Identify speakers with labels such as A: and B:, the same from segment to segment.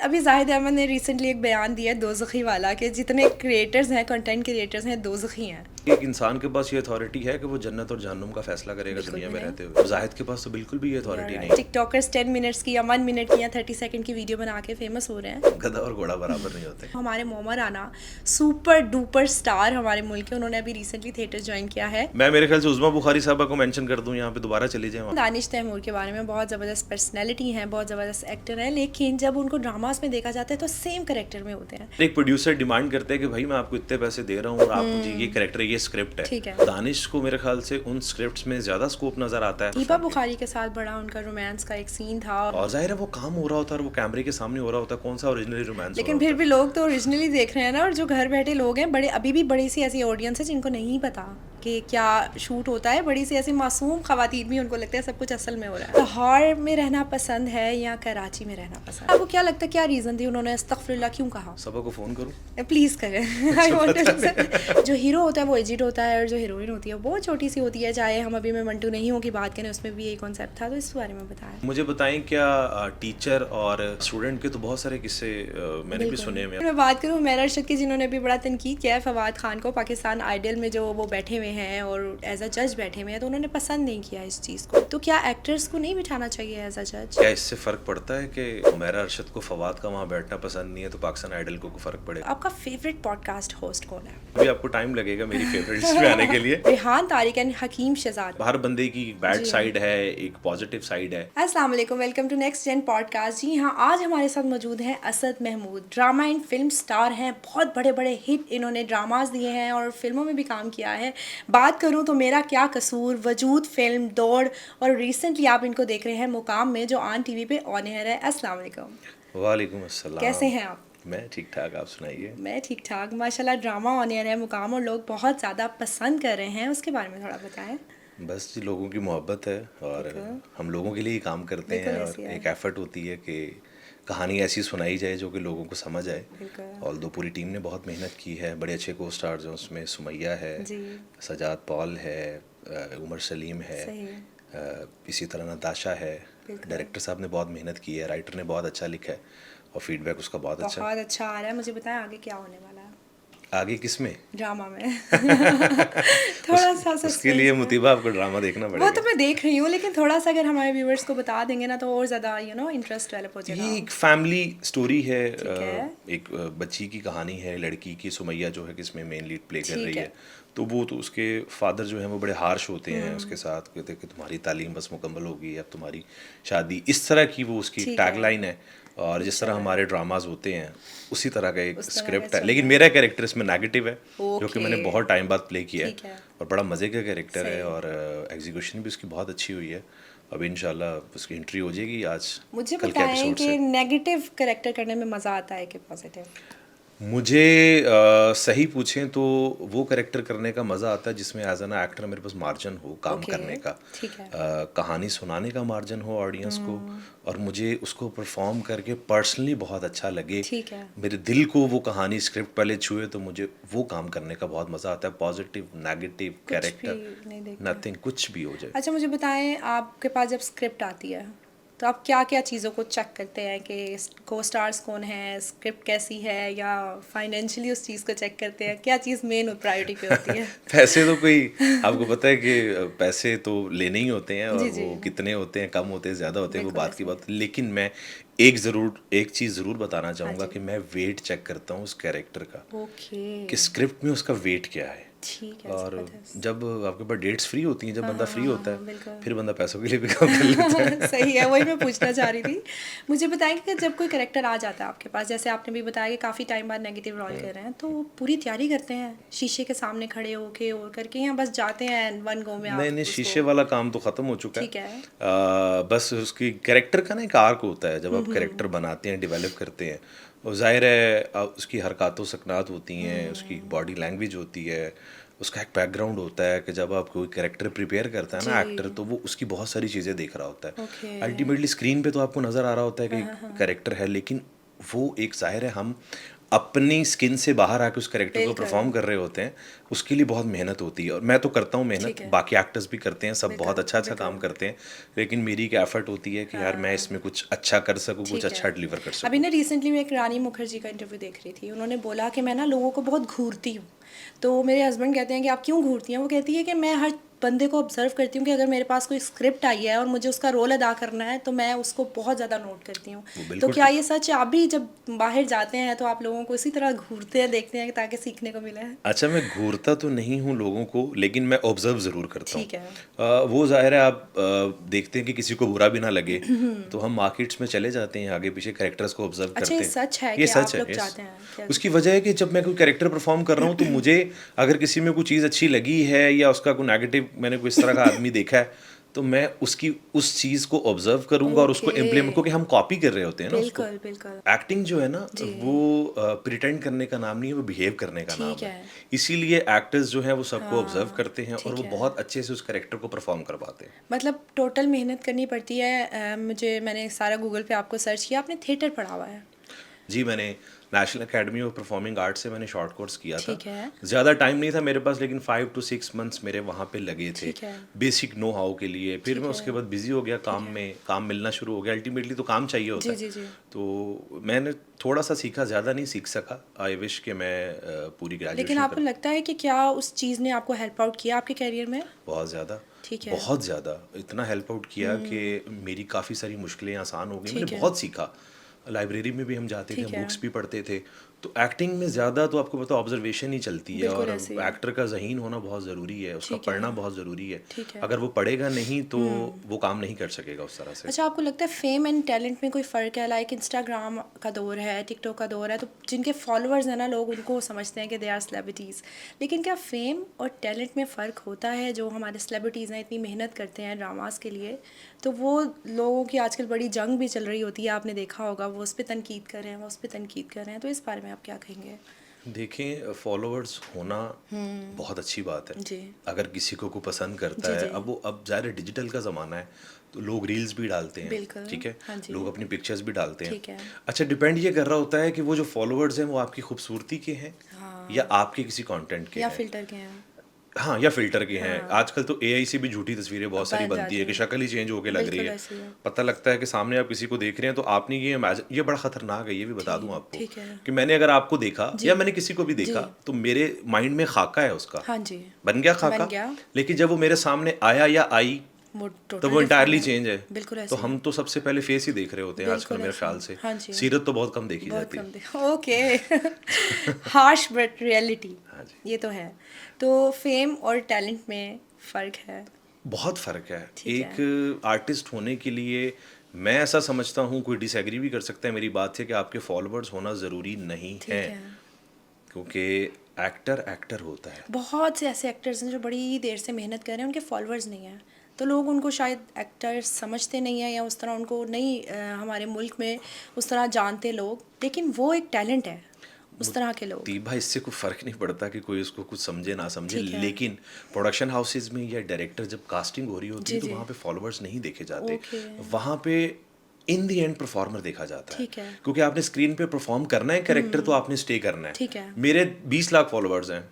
A: अभी जाहिद अहमद ने रिसेंटली एक बयान दिया है दोज़खी वाला कि जितने क्रिएटर्स हैं, कंटेंट क्रिएटर्स हैं, दोज़खी हैं।
B: एक इंसान के पास ये अथॉरिटी है कि वो जन्नत और जहन्नुम का फैसला करेगा दुनिया में रहते हुए। जाहिद के पास तो बिल्कुल भी ये अथॉरिटी नहीं है।
A: टिकटॉकर्स 10 मिनट्स की या 1 मिनट की या 30 सेकंड की वीडियो बना के फेमस हो रहे हैं।
B: गधा और घोड़ा बराबर नहीं होते।
A: हमारे मोमर राना सुपर डुपर स्टार हमारे मुल्क के, उन्होंने अभी रिसेंटली थिएटर ज्वाइन किया है।
B: मैं मेरे ख्याल से उज़मा बुखारी साहबा को मेंशन कर दूं यहाँ पे, दोबारा चली जाए वहाँ।
A: दानिश तैमूर के बारे में बहुत ज़बरदस्त पर्सनैलिटी हैं, बहुत ज़बरदस्त एक्टर हैं, लेकिन जब उनको ड्रामास में देखा जाता है तो सेम करेक्टर में होते हैं।
B: एक प्रोड्यूसर डिमांड करते हैं कि भाई मैं आपको इतने पैसे दे रहा हूँ और आप मुझे ये कैरेक्टर, ये स्क्रिप्ट है।
A: ठीक है।
B: दानिश को मेरे ख्याल से उन स्क्रिप्ट्स में ज्यादा स्कोप नजर आता है।
A: हीबा बुखारी के साथ बड़ा उनका रोमांस का एक सीन था,
B: और जाहिर है वो काम हो रहा होता है और वो कैमरे के सामने हो रहा होता है, कौन सा ओरिजिनली रोमांस।
A: लेकिन फिर भी लोग तो ओरिजिनली देख रहे हैं ना, और जो घर बैठे लोग हैं, बड़े अभी भी बड़ी सी ऐसी ऑडियंस है जिनको नहीं पता कि क्या शूट होता है। बड़ी सी ऐसी मासूम खवातीन भी उनको लगता है सब कुछ असल में हो रहा है। लाहौर में रहना पसंद है या कराची में रहना पसंद है? आपको क्या लगता है क्या रीज़न थी उन्होंने अस्तगफिरुल्लाह क्यों कहा?
B: सबा को फोन करूं?
A: प्लीज़ करें। आई वांट जो हीरो होता है वो एजिड होता है और जो हीरोइन होती है वो बहुत छोटी सी होती है। चाहे हम अभी मैं मंटू नहीं हूँ की बात करें, उसमें भी यही कॉन्सेप्ट था, तो इस बारे में बताएं।
B: मुझे बताएं क्या टीचर और स्टूडेंट के तो बहुत सारे किस्से मैंने भी सुने हुए।
A: मैं बात करूँ उमैर अरशद की, जिन्होंने भी बड़ा तनकीद किया है फवाद खान को, पाकिस्तान आइडल में जो वो बैठे हुए हैं और एज अ जज बैठे हुए हैं, तो उन्होंने पसंद नहीं किया इस चीज़ को। तो क्या एक्टर्स को नहीं बिठाना चाहिए एज अ जज?
B: क्या इससे फर्क पड़ता है कि उमैर अरशद को फवाद का वहाँ बैठना पसंद नहीं है तो पाकिस्तान आइडल को फर्क पड़ेगा?
A: आपका फेवरेट पॉडकास्ट होस्ट कौन है?
B: अभी आपको टाइम लगेगा मेरी फेवरेट लिस्ट में आने के लिए।
A: रेहान तारिक एंड हकीम शहजाद।
B: हर बंदे की बैड साइड है, एक पॉजिटिव साइड है।
A: अस्सलाम वालेकुम, welcome to next gen podcast. जी हाँ, आज हमारे साथ मौजूद हैं Asad Mahmood. Drama and film star हैं, बहुत बड़े बड़े हिट इन्होंने ड्रामास दिए हैं और फिल्मों में भी काम किया है। बात करूँ तो मेरा क्या कसूर, वजूद फिल्म, दौड़, और रिसेंटली आप इनको देख रहे हैं मुकाम में, जो ऑन टीवी पे ऑन एयर है। अस्सलाम वालेकुम।
B: वालेकुम अस्सलाम।
A: कैसे हैं आप?
B: मैं ठीक ठाक, आप सुनाइए।
A: मैं ठीक ठाक माशाल्लाह। ड्रामा ऑन एयर है मुकाम और लोग बहुत ज़्यादा पसंद कर रहे हैं, उसके बारे में थोड़ा बताएं।
B: बस जी, लोगों की मोहब्बत है और हम लोगों के लिए ही काम करते हैं और एक एफर्ट होती है कि कहानी ऐसी सुनाई जाए जो कि लोगों को समझ आए। और दो पूरी टीम ने बहुत मेहनत की है, बड़े अच्छे को स्टार्स हैं उसमें। सुमैया है, सजाद पॉल है, उमर सलीम है, इसी तरह नताशा है। डायरेक्टर साहब ने बहुत मेहनत की है, राइटर ने बहुत अच्छा लिखा है और फीडबैक उसका बहुत अच्छा
A: आ रहा है। मुझे बताएं आगे क्या होने वाला है?
B: आगे किस में?
A: ड्रामा में। थोड़ा सा
B: उसके लिए मुतीबा आपको ड्रामा देखना पड़ेगा।
A: वो तो मैं देख रही हूँ, लेकिन थोड़ा सा अगर हमारे व्यूअर्स को बता देंगे ना तो और ज़्यादा इंटरेस्ट डेवलप हो जाएगा।
B: ये एक फैमिली स्टोरी है, एक बच्ची की कहानी है, लड़की की, सुमैया जो है किसमें मेन लीड प्ले कर रही है। तो वो तो उसके फादर जो हैं वो बड़े हार्श होते हैं उसके साथ, कहते हैं कि तुम्हारी तालीम बस मुकम्मल होगी, अब तुम्हारी शादी, इस तरह की वो उसकी टैगलाइन है। और जिस तरह हमारे ड्रामाज होते हैं उसी तरह का एक स्क्रिप्ट है, लेकिन मेरा कैरेक्टर इसमें नेगेटिव है जो कि मैंने बहुत टाइम बाद प्ले किया है और बड़ा मज़े का कैरेक्टर है और एग्जीक्यूशन भी उसकी बहुत अच्छी हुई है। अब इंशाल्लाह उसकी एंट्री हो जाएगी आज।
A: मुझे बताएं कि नेगेटिव कैरेक्टर करने में मज़ा आता है कि पॉजिटिव?
B: मुझे सही पूछें तो वो कैरेक्टर करने का मज़ा आता है जिसमें एज एन एक्टर मेरे पास मार्जिन हो काम करने का, कहानी सुनाने का मार्जिन हो ऑडियंस को, और मुझे उसको परफॉर्म करके पर्सनली बहुत अच्छा लगे, मेरे दिल को वो कहानी स्क्रिप्ट पहले छुए, तो मुझे वो काम करने का बहुत मज़ा आता है। पॉजिटिव नेगेटिव कैरेक्टर नथिंग, कुछ भी हो जाए।
A: अच्छा मुझे बताएं, आपके पास जब स्क्रिप्ट आती है तो आप क्या क्या चीज़ों को चेक करते हैं कि को स्टार्स कौन है, स्क्रिप्ट कैसी है, या फाइनेंशियली उस चीज़ को चेक करते हैं? क्या चीज़ मेन प्रायोरिटी पे होती है?
B: पैसे तो कोई आपको पता है कि पैसे तो लेने ही होते हैं और वो कितने होते हैं, कम होते हैं, ज़्यादा होते हैं, वो बात की बात। लेकिन मैं एक चीज़ ज़रूर बताना चाहूँगा कि मैं वेट चेक करता हूँ उस कैरेक्टर का, कि स्क्रिप्ट में उसका वेट क्या है। और जब आपके पास डेट्स फ्री होती हैं, जब बंदा फ्री होता है फिर बंदा पैसों के लिए भी काम कर लेता है।
A: सही है, वही मैं पूछना चाह रही थी। मुझे बताएं कि जब कोई कैरेक्टर आ जाता है आपके पास, जैसे आपने भी बताया कि काफ़ी टाइम बाद नेगेटिव रोल कर रहे हैं, तो पूरी तैयारी करते हैं शीशे के सामने खड़े होके और करके, या बस जाते हैं वन गो में?
B: नहीं, शीशे वाला काम तो ख़त्म हो चुका
A: है।
B: बस उसकी कैरेक्टर का ना एक आर्क होता है, जब आप कैरेक्टर बनाते हैं, डेवलप करते हैं, और जाहिर है उसकी हरकतों सकनात होती हैं, उसकी बॉडी लैंग्वेज होती है, उसका एक बैकग्राउंड होता है कि जब आप कोई कैरेक्टर प्रिपेयर करता है ना एक्टर, तो वो उसकी बहुत सारी चीज़ें देख रहा होता है। अल्टीमेटली स्क्रीन पे तो आपको नज़र आ रहा होता है कि कैरेक्टर है, लेकिन वो एक जाहिर है हम अपनी स्किन से बाहर आके उस कैरेक्टर को
A: बिल्कुल।
B: परफॉर्म कर रहे होते हैं, उसके लिए बहुत मेहनत होती है। और मैं तो करता हूँ
A: ठीक
B: मेहनत,
A: है।
B: बाकी एक्टर्स भी करते हैं, सब
A: बिल्कुल,
B: बहुत अच्छा
A: बिल्कुल।
B: काम करते हैं, लेकिन मेरी एक एफर्ट होती है कि यार मैं इसमें कुछ अच्छा कर सकूँ, कुछ
A: ठीक
B: अच्छा
A: है।
B: डिलीवर कर
A: अभी
B: सकूँ।
A: ना रिसेंटली मैं एक रानी मुखर्जी का इंटरव्यू देख रही थी, उन्होंने बोला कि मैं ना लोगों को बहुत घूरती हूँ। तो मेरे हस्बैंड कहते हैं कि आप क्यों घूरती हैं? वो कहती है कि मैं हर बंदे को ऑब्जर्व करती हूँ कि अगर मेरे पास कोई स्क्रिप्ट आई है और मुझे उसका रोल अदा करना है तो मैं उसको बहुत ज़्यादा नोट करती हूँ।
B: वो
A: तो
B: बिल्कुल
A: क्या ये सच है? आप भी जब बाहर जाते हैं तो आप लोगों को इसी तरह घूरते हैं, देखते हैं ताकि सीखने को मिले?
B: अच्छा, मैं घूरता तो नहीं हूँ लोगों को, लेकिन मैं ऑब्जर्व ज़रूर करता हूँ।
A: ठीक है।
B: वो ज़ाहिर है, आप देखते हैं कि किसी को बुरा भी ना लगे, तो हम मार्केट्स में चले जाते हैं, आगे पीछे कैरेक्टर्स को ऑब्जर्व
A: अच्छा,
B: करते
A: ये
B: हैं।
A: सच है
B: ये
A: कि
B: सच
A: आप
B: है,
A: लोग
B: यस।
A: चाहते हैं क्या?
B: उसकी वजह है कि जब मैं कोई कैरेक्टर परफॉर्म कर रहा हूँ तो मुझे अगर किसी में कोई चीज़ अच्छी लगी है या उसका कोई नेगेटिव, मैंने कोई इस तरह का आदमी देखा है, तो मैं उसकी उस चीज़ को ऑब्जर्व करूंगा और उसको इम्प्लीमेंट,
A: ओके।
B: क्योंकि हम कॉपी कर रहे होते हैं ना उसको।
A: बिल्कुल, बिल्कुल।
B: एक्टिंग जो है ना,
A: जी।
B: वो प्रिटेंड करने का नाम नहीं है, वो बिहेव करने का नाम
A: ठीक
B: है।
A: है।
B: इसीलिए एक्टर्स जो हैं वो सबको ऑब्जर्व
A: हाँ,
B: करते हैं और
A: ठीक
B: वो
A: है।
B: बहुत अच्छे से उस कैरेक्टर को परफॉर्म करवाते हैं।
A: मतलब टोटल मेहनत करनी पड़ती है। मैंने सारा गूगल पे आपको सर्च किया, आपने थिएटर पढ़ा हुआ है?
B: जी, मैंने national academy of performing arts से मैंने शॉर्ट कोर्स किया था।
A: ठीक है।
B: ज़्यादा टाइम नहीं था मेरे पास, लेकिन 5 to 6 मंथ्स मेरे वहाँ पे लगे थे
A: ठीक है।
B: बेसिक नो हाउ के लिए। फिर
A: ठीक
B: मैं
A: है।
B: उसके बाद बिज़ी हो गया
A: ठीक
B: काम
A: है।
B: में, काम मिलना शुरू हो गया। अल्टीमेटली तो काम चाहिए होता
A: जी,
B: है।
A: जी, जी।
B: तो मैंने थोड़ा सा सीखा, ज़्यादा नहीं सीख सका। आई विश कि मैं पूरी
A: लेकिन
B: ग्रेजुएशन
A: आपको
B: कर।
A: लगता है कि क्या उस चीज़ ने आपको हेल्प आउट किया आपके करियर में?
B: बहुत ज़्यादा,
A: ठीक है।
B: बहुत ज़्यादा, इतना हेल्प आउट किया कि मेरी काफ़ी सारी मुश्किलें आसान हो गई। मैंने
A: ठीक है।
B: बहुत सीखा। लाइब्रेरी में भी हम जाते थे,
A: ठीक
B: हम
A: है।
B: बुक्स भी पढ़ते थे। तो एक्टिंग में ज़्यादा तो आपको पता ऑब्जर्वेशन ही चलती है,
A: बिल्कुल
B: और
A: ऐसे ही है।
B: एक्टर का ज़हीन होना बहुत ज़रूरी है, उसका
A: ठीक
B: पढ़ना
A: है।
B: बहुत ज़रूरी है।
A: ठीक है।
B: अगर वो पढ़ेगा नहीं तो वो काम नहीं कर सकेगा उस तरह से।
A: अच्छा, आपको लगता है फेम एंड टैलेंट में कोई फ़र्क है? लाइक इंस्टाग्राम का दौर है, टिकटॉक का दौर है, तो जिनके फॉलोअर्स हैं ना, लोग उनको समझते हैं कि दे आर सेलिब्रिटीज़। लेकिन क्या फेम और टैलेंट में फ़र्क होता है? जो हमारे सेलिब्रिटीज़ हैं, इतनी मेहनत करते हैं ड्रामास के लिए, तो वो लोगों की आजकल बड़ी जंग भी चल रही होती है, आपने देखा होगा, वो उस पर तनकीद कर रहे हैं, वो उस पर तनकीद कर रहे हैं, तो इस बारे में आप क्या कहेंगे?
B: देखें, फॉलोअर्स होना बहुत अच्छी बात है।
A: जी।
B: अगर किसी को पसंद करता
A: जी,
B: है,
A: जी।
B: अब ज़ाहिर है डिजिटल का ज़माना है, तो लोग रील्स भी डालते हैं,
A: बिल्कुल।
B: ठीक है,
A: हाँ जी।
B: लोग अपनी पिक्चर्स भी डालते हैं।
A: ठीक है।
B: अच्छा, डिपेंड ये कर रहा होता है कि वो जो फॉलोअर्स हैं वो आपकी खूबसूरती के हैं या
A: हाँ।
B: आपके किसी कंटेंट के
A: या
B: हैं।
A: फ़िल्टर के हैं।
B: हाँ, या फिल्टर के हैं।
A: हाँ।
B: आजकल तो एआई से भी झूठी तस्वीरें बहुत सारी
A: बन
B: बनती है
A: जाती
B: कि
A: हैं।
B: शक्ल ही चेंज होके लग रही
A: बिल्कुल
B: है।
A: ऐसे ही है।
B: पता लगता है कि सामने आप किसी को देख रहे हैं तो आपने ये इमेजिन, ये बड़ा खतरनाक है, ये भी बता दूं आपको,
A: ठीक है।
B: कि मैंने अगर आपको देखा
A: जी।
B: या मैंने किसी को भी
A: जी।
B: देखा तो मेरे माइंड में खाका है उसका,
A: हाँ जी।
B: बन गया
A: बन
B: खाका।
A: गया।
B: लेकिन जब वो मेरे सामने आया या आई
A: वो
B: तो
A: टोटल
B: वो
A: डिफरेंट
B: इंटायरली
A: है।
B: चेंज है।
A: बिल्कुल
B: तो
A: ऐसे ही
B: हम
A: है।
B: तो सबसे पहले फेस ही देख रहे होते हैं आजकल
A: बिल्कुल
B: मेरे
A: ऐसे ही
B: ख्याल
A: है।
B: से।
A: हाँ जी।
B: सीरत तो बहुत कम देखी
A: बहुत
B: जाती
A: कम
B: है।
A: दे ओके। Harsh but reality.
B: हाँ जी।
A: ये तो है। तो फेम और टैलेंट में फ़र्क है।
B: बहुत फ़र्क है।
A: ठीक है।
B: एक आर्टिस्ट होने के लिए मैं ऐसा समझता हूँ, कोई डिसएग्री भी कर सकता है मेरी बात से, कि आपके फॉलोअर्स होना ज़रूरी नहीं है,
A: ठीक है।
B: क्योंकि एक्टर एक्टर होता है।
A: बहुत से ऐसे एक्टर्स हैं जो बड़ी देर से मेहनत कर रहे हैं, उनके फॉलोअर्स नहीं हैं, तो लोग उनको शायद एक्टर समझते नहीं हैं या उस तरह उनको नहीं हमारे मुल्क में उस तरह जानते लोग, लेकिन वो एक टैलेंट है उस तरह के लोग।
B: तीबा, इससे कोई फ़र्क नहीं पड़ता कि कोई उसको कुछ समझे ना समझे,
A: ठीक है।
B: लेकिन प्रोडक्शन हाउसेज में या डायरेक्टर जब कास्टिंग हो रही होती
A: जी,
B: है तो
A: जी।
B: वहाँ पे फॉलोअर्स नहीं देखे जाते।
A: ओके।
B: वहाँ पे इन दी एंड परफॉर्मर देखा जाता है,
A: ठीक है।
B: क्योंकि आपने स्क्रीन पे परफॉर्म करना है कैरेक्टर, तो आपने स्टे करना है।
A: ठीक है।
B: मेरे 20 लाख फॉलोअर्स हैं,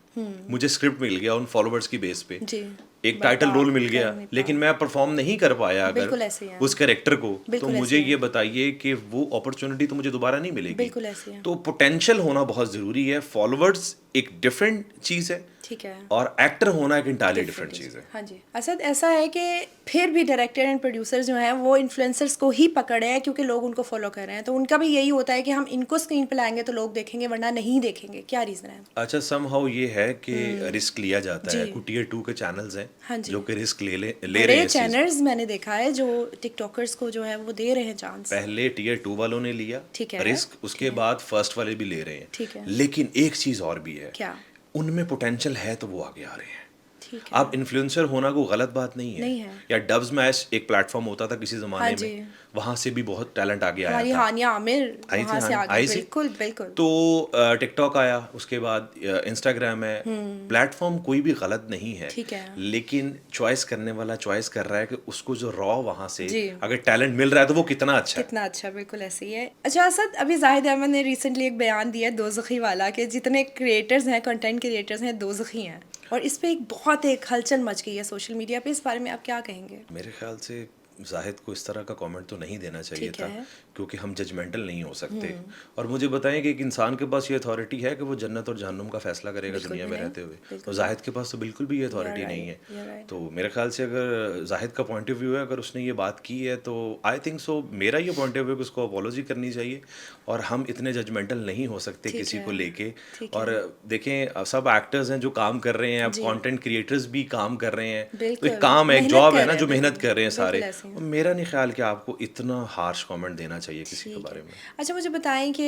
B: मुझे स्क्रिप्ट मिल गया उन फॉलोअर्स की बेस पे,
A: जी।
B: एक
A: बट
B: टाइटल रोल
A: आप
B: मिल
A: कर
B: गया,
A: नहीं
B: लेकिन
A: पाए।
B: मैं परफॉर्म नहीं कर पाया अगर
A: बिल्कुल ऐसे ही है।
B: उस कैरेक्टर को, तो
A: बिल्कुल
B: मुझे
A: ऐसे ही
B: ये
A: है।
B: बताइए कि वो अपॉर्चुनिटी तो मुझे दोबारा नहीं मिलेगी।
A: बिल्कुल ऐसे ही है।
B: तो पोटेंशियल होना बहुत ज़रूरी है। फॉलोअर्स एक डिफरेंट चीज़ है
A: ठीक है।
B: और एक्टर होना एक इंटायरली डिफरेंट
A: डिफरेंट
B: चीज़ है।
A: हाँ जी। असद ऐसा है कि फिर भी डायरेक्टर एंड प्रोड्यूसर जो हैं वो इन्फ्लुएंसर्स को ही पकड़े हैं क्योंकि लोग उनको फॉलो कर रहे हैं, तो उनका भी यही होता है कि हम इनको स्क्रीन पे लाएंगे तो लोग देखेंगे वरना नहीं देखेंगे। क्या रीज़न है?
B: अच्छा, समहाउ ये है कि रिस्क लिया जाता है।
A: जी।
B: कुछ टियर 2 के चैनल्स हैं
A: हाँ जी।
B: जो कि रिस्क ले रहे
A: बड़े
B: हैं इस चीज़।
A: चैनल्स मैंने देखा है जो टिकटॉकर्स को जो है वो दे रहे हैं चांस।
B: पहले टियर 2 वालों ने लिया
A: ठीक है।
B: रिस्क, उसके बाद फर्स्ट वाले भी ले रहे हैं।
A: ठीक है।
B: लेकिन एक चीज़ और भी है,
A: क्या?
B: उनमें पोटेंशियल है तो वो आगे आ रहे हैं।
A: ठीक है।
B: आप इन्फ्लुएंसर होना कोई गलत बात नहीं
A: नहीं
B: है।
A: है।
B: या डब्स मैच एक प्लेटफॉर्म होता था किसी
A: हाँ
B: ज़माने
A: जी।
B: में, वहाँ से भी बहुत टैलेंट आगे आया
A: हमारी
B: था।
A: हानिया आमिर
B: आई
A: वहाँ
B: थी,
A: से
B: हाँ
A: आ गई,
B: आई थी।
A: बिल्कुल बिल्कुल।
B: तो टिकटॉक आया, उसके बाद इंस्टाग्राम है। प्लेटफॉर्म कोई भी गलत नहीं है,
A: ठीक है।
B: लेकिन चॉइस करने वाला चॉइस कर रहा है कि उसको जो रॉ वहाँ से
A: जी।
B: अगर टैलेंट मिल रहा है तो वो कितना अच्छा है।
A: कितना अच्छा, बिल्कुल ऐसे ही है। अच्छा असद, अभी जाहिद अहमद ने रिसेंटली एक बयान दिया है दोज़खी वाला, कि जितने क्रिएटर्स हैं, कंटेंट क्रिएटर्स हैं, दोज़खी हैं, और इस पे एक बहुत एक हलचल मच गई है सोशल मीडिया पे। इस बारे में आप क्या कहेंगे?
B: मेरे ख्याल से जाहिद को इस तरह का कमेंट तो नहीं देना चाहिए
A: ठीक
B: था,
A: है।
B: क्योंकि हम जजमेंटल नहीं हो सकते। और मुझे बताएं कि एक इंसान के पास ये अथॉरिटी है कि वो जन्नत और जहन्नुम का फैसला करेगा
A: बिल्कुल
B: दुनिया
A: भी
B: में
A: नहीं,
B: रहते हुए।
A: बिल्कुल
B: तो जाहिद के पास तो बिल्कुल भी ये
A: You're
B: अथॉरिटी नहीं
A: right,
B: है।
A: you're right.
B: तो मेरे ख्याल से अगर जाहिद का पॉइंट ऑफ व्यू है, अगर उसने ये बात की है, तो आई थिंक सो मेरा ये पॉइंट ऑफ व्यू कि उसको अपॉलॉजी करनी चाहिए। और हम इतने जजमेंटल नहीं हो सकते
A: ठीक
B: किसी
A: है,
B: को लेके।
A: ठीक
B: और
A: है।
B: देखें, सब एक्टर्स हैं जो काम कर रहे हैं, अब
A: जी।
B: कंटेंट क्रिएटर्स भी काम कर रहे हैं। तो
A: बिल्कुल,
B: एक काम है, एक
A: मेहनत
B: जॉब
A: कर
B: है ना,
A: रहे
B: जो
A: हैं,
B: मेहनत
A: बिल्कुल,
B: कर रहे हैं
A: बिल्कुल
B: सारे।
A: ऐसे ही
B: और
A: है।
B: मेरा नहीं ख्याल कि आपको इतना हार्श कमेंट देना चाहिए किसी के
A: ठीक
B: बारे
A: है।
B: में।
A: अच्छा मुझे बताएं कि